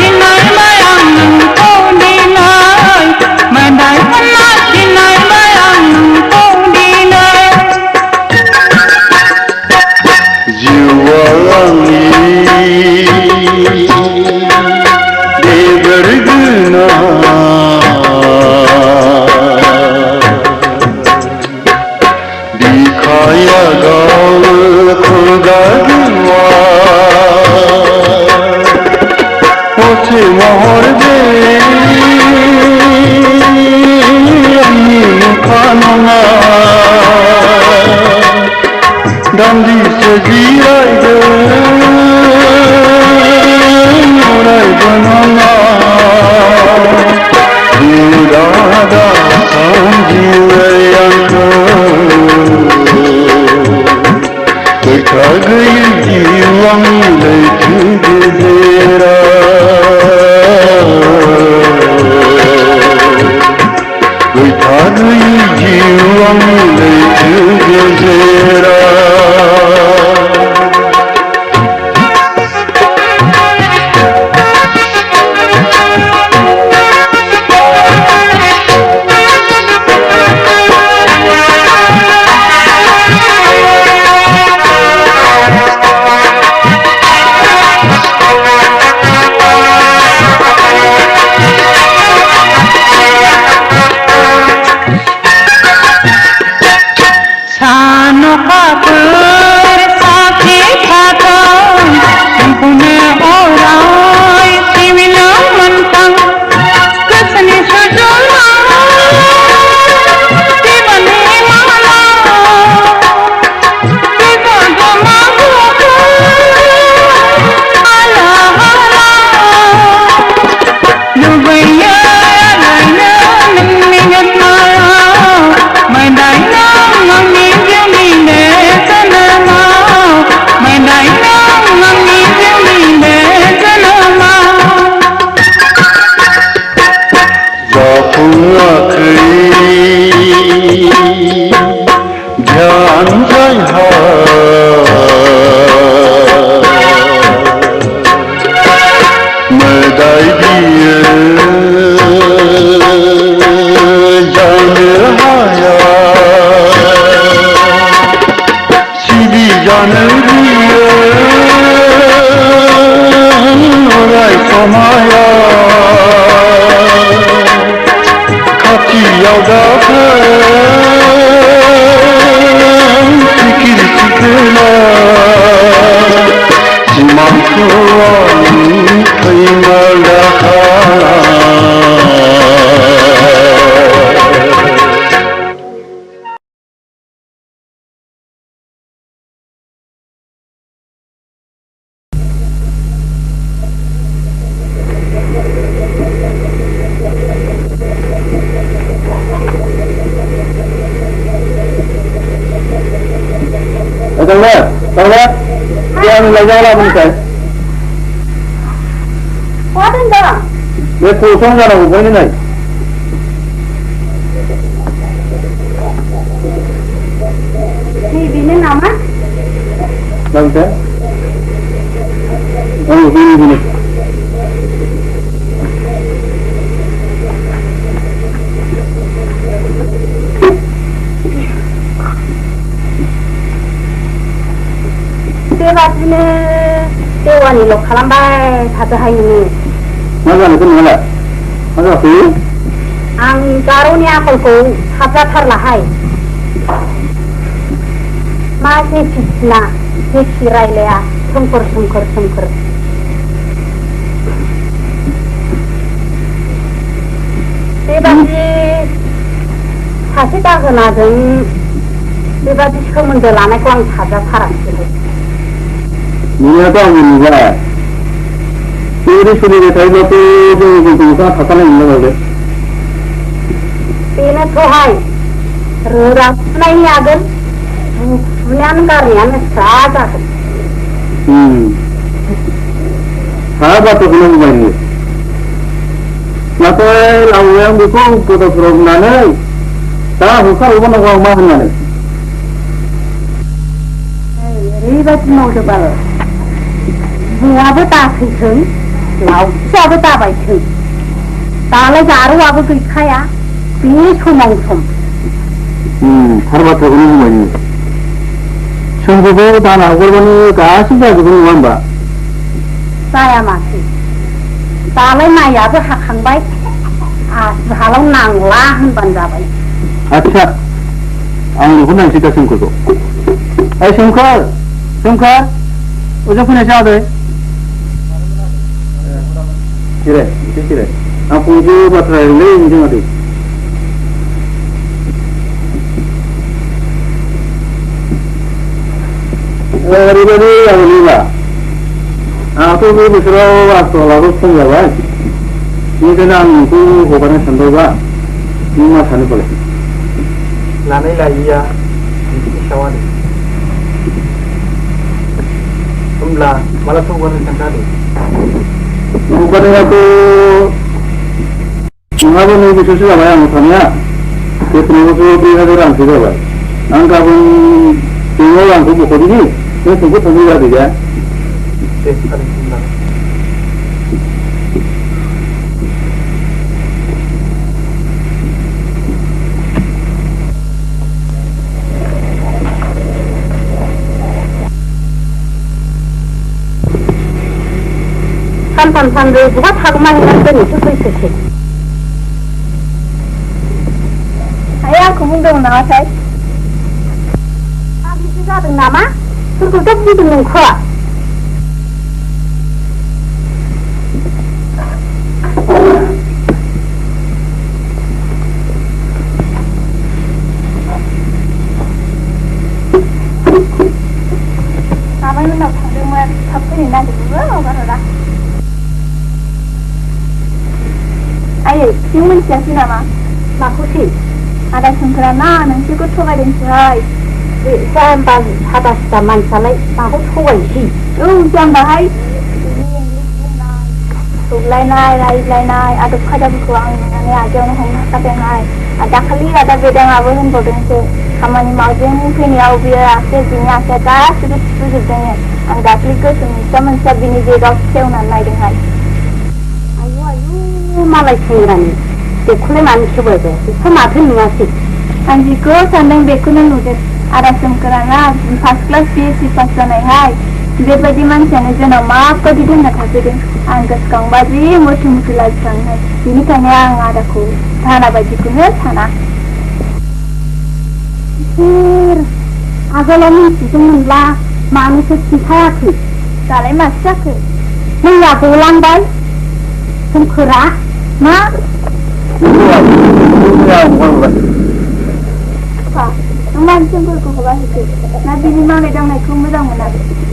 दाय बियो जानो हाया सिबि जानो बियो अराय समाया खाथियाव दाफोर सिखिरि सिखोना सिमांखौ आंनि खैमाल दाखाना Tangga, dia mulai jalan kan? Apa dah? Dia kosong jalan bukan ini. Ini nama? Nampak? Oh, ini. बेबादिनो देवानिल' खालामबाय थादोहाय नोङो मा जानोखौ नोंहालाय मा जाखो आं गार'नि आखलखौ साबजाथारलाहाय मा जेखि सिना जेखि रायलाया सोमखोर बेबादि सासे दाहोनाजों बेबादि सोमोन्दो लानायखौ आं साबजाथाराखैहाय नियाथ' आंनि नुबाय बेबायदि सोलिबाय थायोब्लाथ' जोंनि नोंथाङा थाखानाय नंला बेनोथ'हाय रोदा सुनायनि आगोल बुनायानो गारनायानो स्रा जागोन सा बाथ्राखौनो बुंबाय नोङो नाथाय लावैया आं बेखौ गथ'फोराव बुंनानै दा होखारहरबावनांगौ आं मा होननानै ओरैबादि मावदोबाल बुङाबो दाथैथों लावथियाबो दाबायथों दालाय जारौआबो गैखाया बे समाव सम थार बाथ्राखौनो बुंबाय नोङो सोंजोबो दाना हगारबानो गासिबो जाजोबो नङा होमबा जाया माथो दालाय माइयाबो हाखांबाय आथिखालाव नांला होनबानो जाबाय आच्छा आं बेखौ नायनोसै दा सोमखोरखौ ओइ सोमखोर ओजों फैनायसै आदै जिराय आं फंसे बाथ्रा रायलायलै नोंजों आदै ओरैबायदि आंनि लीला आंहाथ' बे बोसोराव आसलाबो खम जाबाय बेनिखायनो आं नोंखौ हगारनो सानबायबा नों मा सानो फालाय लानाय लायैया नोंसोरनि सायाव आरो होमब्ला मालाथो हगारनो सानखो आदै हगारनायाथ' नोंहाबो 9 बोसोरसो जाबाय आं थानाया बेखौनोबोथ' 2000 रांसो जाबाय आं गाबोन बेंकआव रांखौ बख'दिनि नों सोंखौ थांनो जादों दे आदै होमब्ला सानथाम सानब्रै बहा थागौमानि दिनैसो फैसोसै आइ आंखौ बुंदोंमोन नामाथाय माबिसो जादों नामा सोरखौथ' बुंदों नोंखौ आमाइमोननाव थांदोंमोन थाब फैनो नागिरदोंमोन हगारहरा आयै नों मिथियासै नामा माखौसै आदा सोमखोरा ना नोंसोरखौ थगायदोंसोहाय बे जाम्बा सादा सिदा मानसियालाय माखौ थगायसै औ जाम्बाहाय थुगलायनाय रायज्लायनाय आदब खायदाफोरखौ आं नुनानै आजायावनो हमनो हाखादोंहाय दाखालि आदा बेदाङाबो होनबावदोंसो खामानि मावजों फैनायाव बियो आखाया बिनि आखाया गासिबो थिफुजोबदोंनो आं दाखालि गोसो मोनसेया बिनि बेगाव खेवनानै नायदोंहाय मालाय सेंग्रानि बेखौलाय मानो खेबाय बे बेखौ माथो नुवासै आं जिखौ सानदों बेखौनो नुदों आदा सोमखोराना फार्स्ट क्लास BSc पास जानायहाय बेबायदि मानसियानो जोंनाव माबायदि दोनना थाफैदों आं गोसोखांबा जि मोथो मोथो लाजिखाङोहाय बेनिखायनो आं आदाखौ धाना बायदिखौनो साना आगोलाव मिथिदोंमोनब्ला मानोथो खिन्थायाखै दालाय माथो जाखो नोंना गलांबाय सोमखोरा मा नों मानसिफोरखौ हगारहैखो ना बिनि मावनाय दांनायखौ मोजां मोना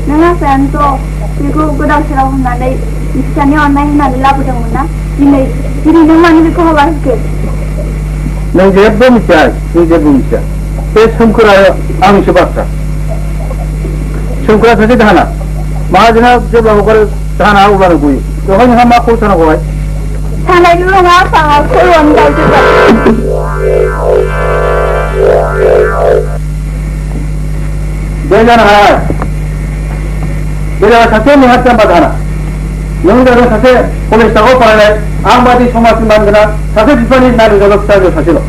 नों आफायानोथ' बेखौ गोदाव सोराव होननानै बिफानि अननाय होननानै लाबोदोंमोन ना दिनै नों मानो बेखौ हगारहैखो नों जेबो मिथिया नों जेबो मिथिया बे सोमखोरा आंनिसो बाथ्रा सोमखोरा सासे दाहोना माहाजोना जेब्ला हगारो दाहोना अब्लानो गयो बेवहाय नोंहा मा खबर थानांगौहाय थानायल' नङा आफाङा खर'आनो गावजोबबाय बे जानो हाया बे जाबाय सासे नेहाथ जाम्बा दाहोना नों जादों सासे कलेज थाखोआव फरायनाय आं बादि समाजनि मानगोनां सासे बिफानि नागिरजाग्रा फिसाजो सासेल'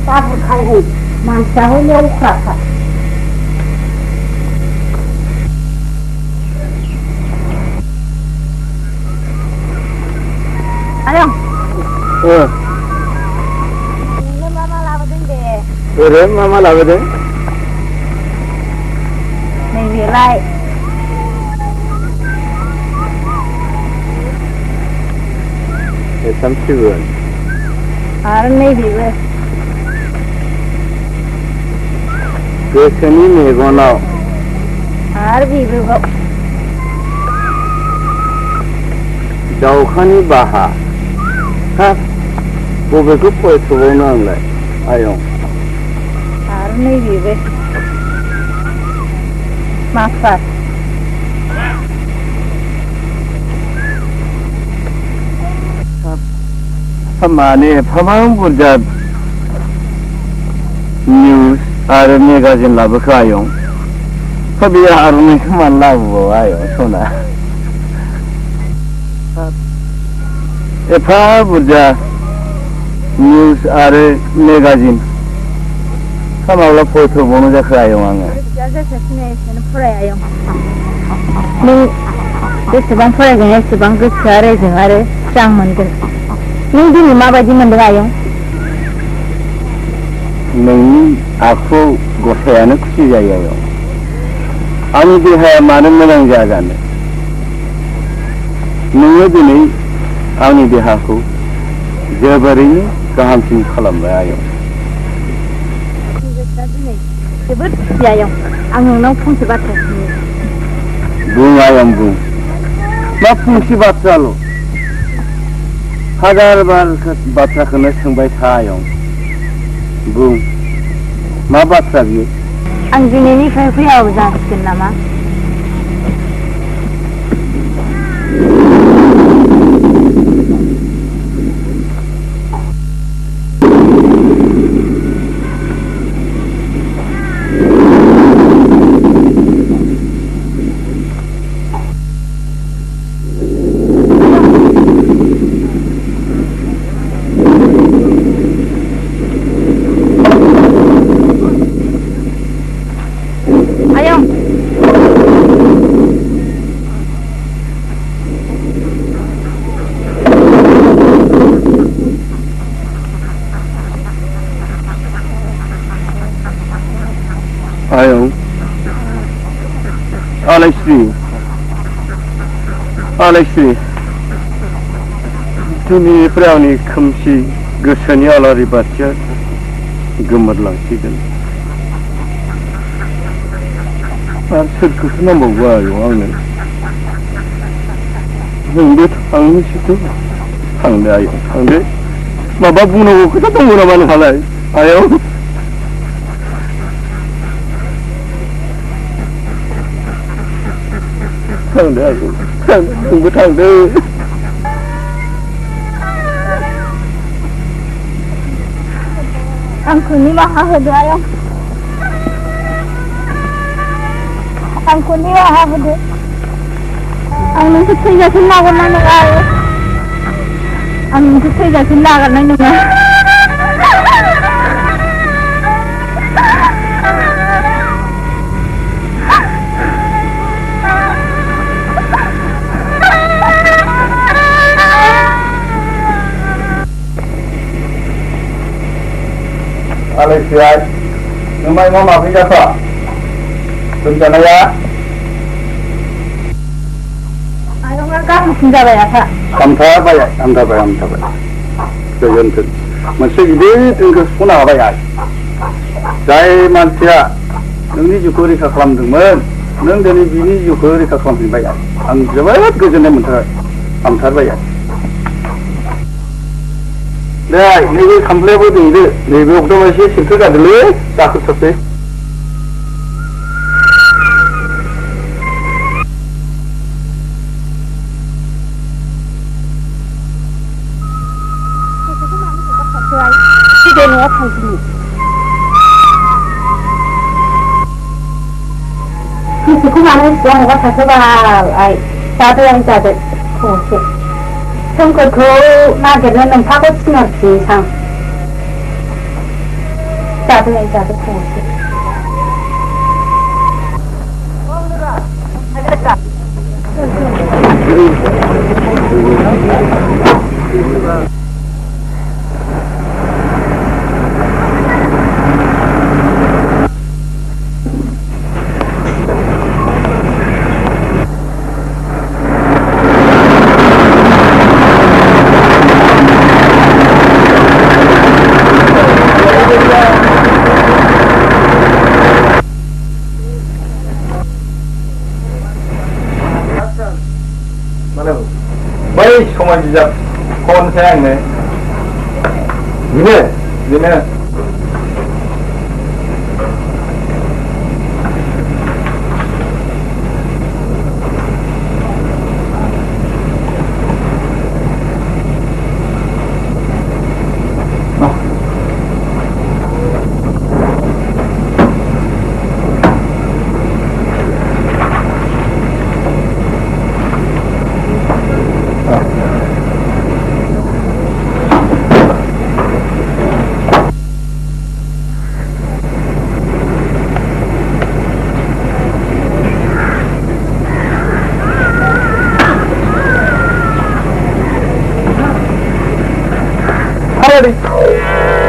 दाबुरखायहै मानसिया हले अख्राखा आयं नोंनो मा लाबोदों दे ओरैनो मा लाबोदों नैबेलाय एसामसिगोन आरो नैबेबो गोसोनि मेगनाव आरो बेबो दाउखानि बाहा हाब बबेखौ फरायथबावनो आंलाय आयं आरो नैबेबो मास्टार माने एफाबां बुरजा निउज आरो मेगाजिन लाबोखो आयं बे आर'नाइखौ मानो लाबोबावो आयं सना एफा बुरजा निउज आरो मेगाजिन माब्ला फरायथबावनो जाखो आयं आङो फराय आयं नों जेसेबां फरायगोन एसेबां गोसोआ रेजें आरो स्रां मोनगोन नों दिनै माबायदि मोनदों आयं नोंनि आखुआव गसायानो खुसि जायो आयं आंनि देहाया मानो मोजां जाया जानो नोङो दिनै आंनि देहाखौ जोबोरैनो गाहामसिन खालामबाय आयं जोबोद खुसि आयं आं नोंनाव फंसे बाथ्रा सोंनो बुं आयं बुं मा फंसे बाथ्राल' हाजार बार बाथ्राखौनो सोंबाय था आयं बुं मा बाथ्रा बियो आं दिनैनिफ्राय फैयाबो जासिगोन नामा आयं आलाइस्रि दिनैनिफ्राय आंनि खोमसि गोसोनि आलारि बाथिया गोमोरलांसिगोन आरो सोरखौसो नांबावगौ आयं आंनो नोंबो थांनोसैथ' थांदो आयं थांदो माबा बुंनांगौ खोथा दङ नामा नोंहालाय आयं थांदो आयं नोंबो थांदो आंखौ निमाहा होदो आयं आंखौ निमाहा होदो आं नोंखौ थैजासिम नागिरनानै आरो आंखौ थैजासिम नागारनाय नङा Alaisri, nomai mau maafin jasa. Rencana ya? Ayo ngangkat mesin jawa ya Pak. Amtar bayar. Kejonten. Masih ide tinggal sepuna bayar. Jai manusia, nengni juga rika kalamdengmen, neng deni bini juga rika kalamdeng bayar. Ang jawab kejonten mentar, amtar bayar. Dah, ini komplain bodo ini. Ini waktu masih sentuh kan dulu, takut sampai. Tidak nak Hatasuni. Suku mana yang awak tersebar, satu yang jadi khusus. Tunggu nak jadi nampak sinar sih, satu yang jadi khusus. Baik, kawan jejak, kawan sayang ni. Ini.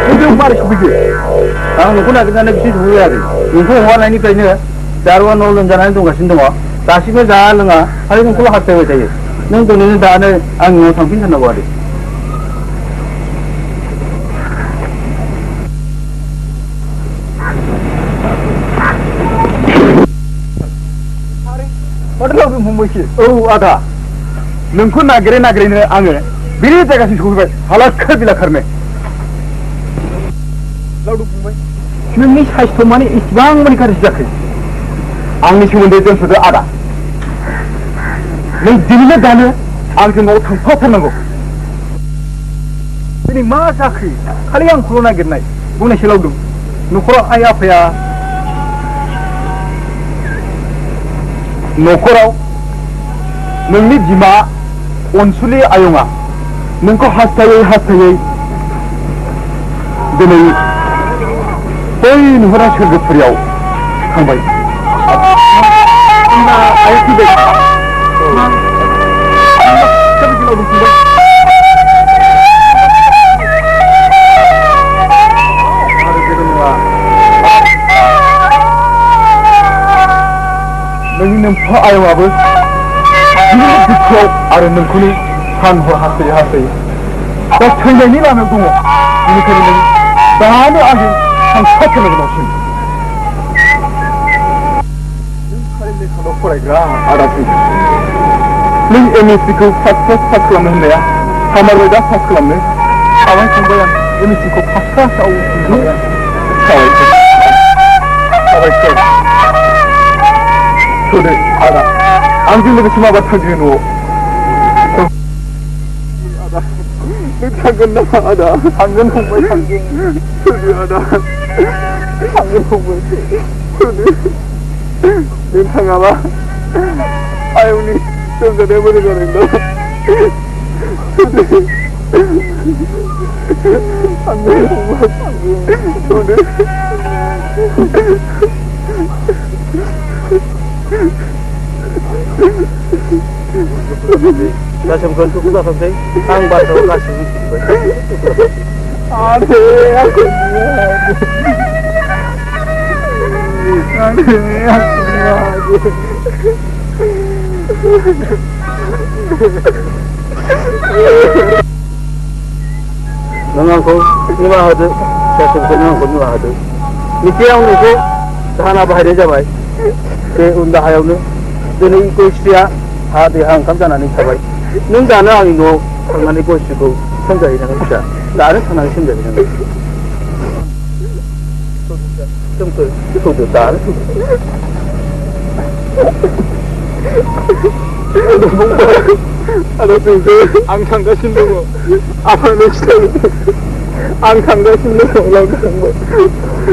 Itu maris begitu. Ang nukuna kita nak bisnis dulu ada. Nukun orang ini kayaknya jaruan orang jalan itu nggak sindong. Tasik jalan nggak. Hari nukula hati aja ya. Nukun ini dah ada ang nukang pintar nak ada. Padahal aku mungkin. Oh ada. Nukun nagre ni angge. Bini tak kasih suku baik. Halat kerja kerana. Lalu pun, ini saya cuma ni isbang mereka rejak. Angin cuma dia tu sudah ada. Ni dirinya dana, angin mau tanpa nanggo. Ini masa kiri, kali yang corona gernai, bukan silau dulu. Nukura ayah apa ya? Nukurau, nungni jima, onsuli ayunga, nungko hasayai, demi. Ini orang cerdas priau, kambai. Ina ayat tiba. Siapa sih lalu tiba? Ada kita semua. Nanti nampak ayam apa? Ini dikau ada nengkuni hanhor hasai. Tak cuma ni lah nengkunu. Ini kerana dah ada aja. Hangkhw nak masuk. Ini kalau program ada tu. Ni emisi ko fast kelam ni ya. Kamar weda fast kelam ni. Kawan sembayan emisi ko fast tahu ni. Kawan. Sudah ada. Anjing lebih semua bertanya nu. Ada. Tangan nama ada. Tangan humbai tangan. Sudah ada. Tangan humbai. Sudah. Bintang apa? Ayo ni. Sudah dia boleh jalan dah. Sudah. Kasih bukan tuh sampai angbat atau kasih Ade, aku Nangangko, ni bahada, saya sebut nangangko ni bahada. Ni tiang ni ko, tahan apa hari jabai. Ke undah hayau ni, dini ko istia, hati hang kam jana ni jabai. Nung jana ang ino, kangan ko isiko, samjai nang isya. Dah sana samjai nang. Tunggu, tunggu dah. Ada tunggu, angkang kasih dulu. Apa nista? Angkang kasih dulu, langkang.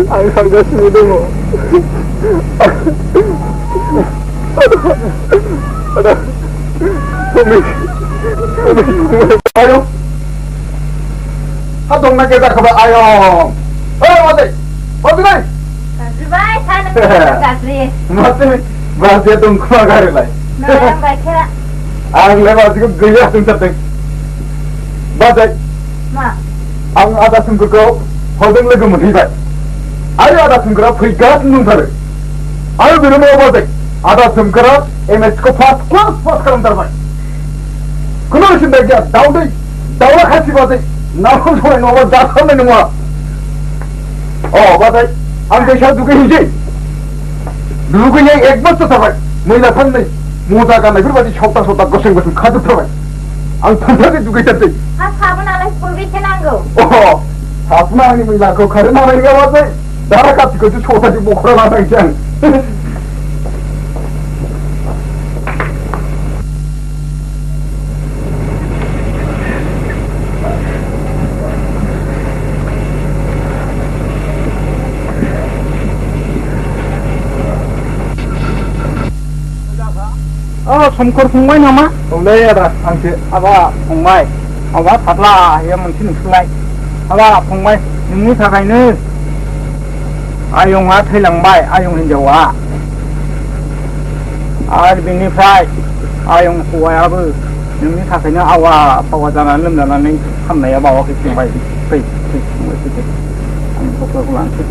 Angkang kasih dulu. Ada. Umi. Ayo. Atong nak kita khabar ayo. Ayo mati. Mati ni. Kasih baik, sana kasih. Mati. Bahasa tung kumagar lagi. Nah, baik kira. Ang lewat itu gaya tung tertek. Bahasa. Ma. Ang ada sungguh kau, hodeng lagi mudihai. Ayo ada sungguh pergi nung ter. Ayo biru mau bahasa. Ada sungguh MS ko fast class karam terbaik. Kuno sih dia daun kasih bahasa. Namun semua nama dasar ni nama. Oh bahasa. Ang desa tu kehiji. Dulu ko yang ek bas terbaik. Mula pan ni. Muda kan lagi berarti छोटा goseng खाद terbaik. Ang pantai tu kita tu. Apa pun Alaisri Bodo kenanggo. Oh, apa ni mula ko karena mereka bahasa. Darah kat ko tu छोटा tu bukra mana ikan. समखर फंबाय नामा? Oleh ada angke. हाबा फंबाय माबा फात्ला या मोनसे नुसुलाय हाबा फंबाय नोंनि थाखायनो आयंआ थैलांबाय आयं हिनजावा आरो बेनिफ्राय आयं हौवायाबो नोंनि थाखायनो आवा फावा जानानै लोमजानानै हामनाया बावाखै फंबाय फै फै फंबाय फै आं गथ'खौ लांसै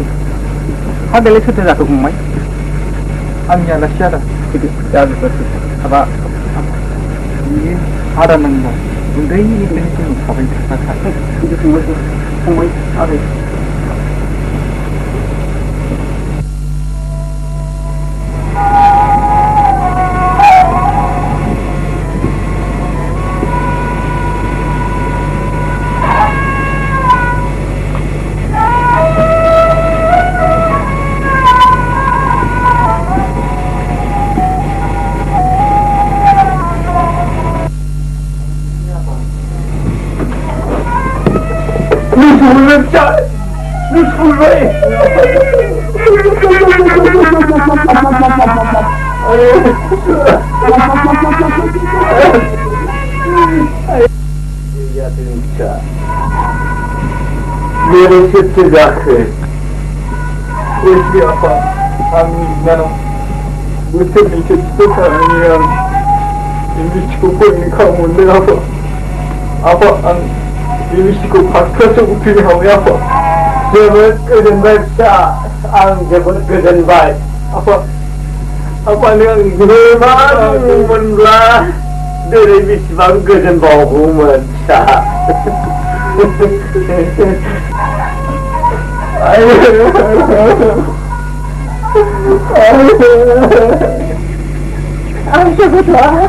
हा बेलाय सोरथो जाखो फंबाय Ang yang nasi ada. फैदो दा बेफोर हाबा Ini ada nengmo. Bunda ini tu sampai terasa. फैदो फंबाय फंबाय आरो Mere sitte jahe. Isi apa? Ami nano. Bukan mikir tu kami ini cukup ni kamu ni apa? Apa ang ini cukup fakta cukup ni kamu apa? Jebet kerja baca, ang jebet kerja baik. Apa ni ang memang menlah dari bisbang kerja bau menca. Ang sagot lah.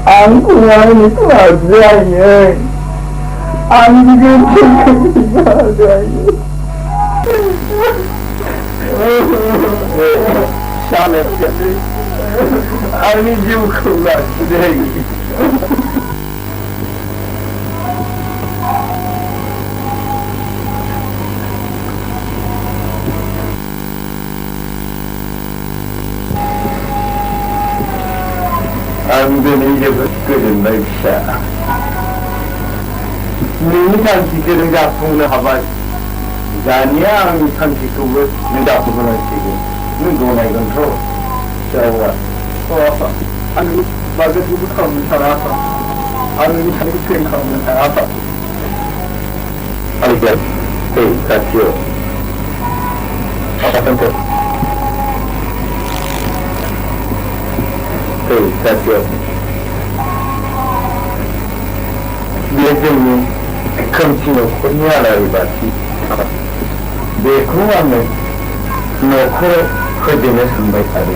Aku yang itu aja ya. Aku juga aja ya. Salah sekali. Aku juga lagi. दिनै जोबोद गोजोनबाय फिसा नोंनि थांखिखौ नों जाफुंनो हाबाय दानिया आंनि थांखिखौबो नों जाफुंहोनांसिगोन नों गनायगोनथ' जावा आफा आंनि बागै जेबो खालामनो साना आफा आं नोंनि थाखायखौ फेलें खालामनो हाया आफा Alias, hey, that's you. Apa tentu? Hey, that's you. Biasanya, kencingnya punya dari bati. Bekuannya, nokor kerjanya sampai tadi.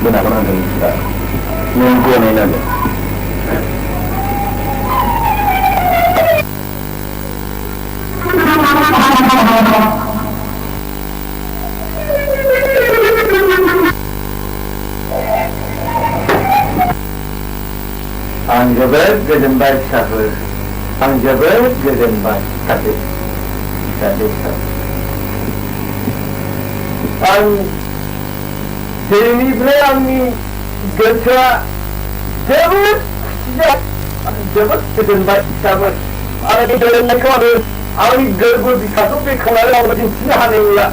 Benar-benar bisa. Nunggu nanya. Ang जोबोद गोजोनबाय फिसाफोर आं जोबोद गोजोनबाय सासे आं दिनैनिफ्राय आंनि गोसोआ जोबोद गोजोनबाय फिसाफोर आरो गोजोननायखौ आंनि गोरबो बिखाखौ बेखेवनानै आं दिन्थिनो हानाय नंला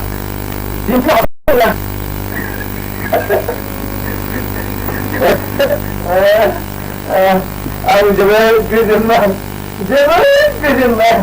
I'm very good in man. Very good in man.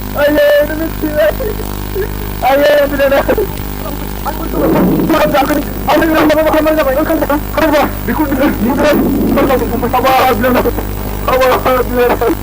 Ayah, ini mesti. Ayah, benar. Aku tu. Aku ni nama. Bikut mudah. Sabar, benar. Sabar, benar.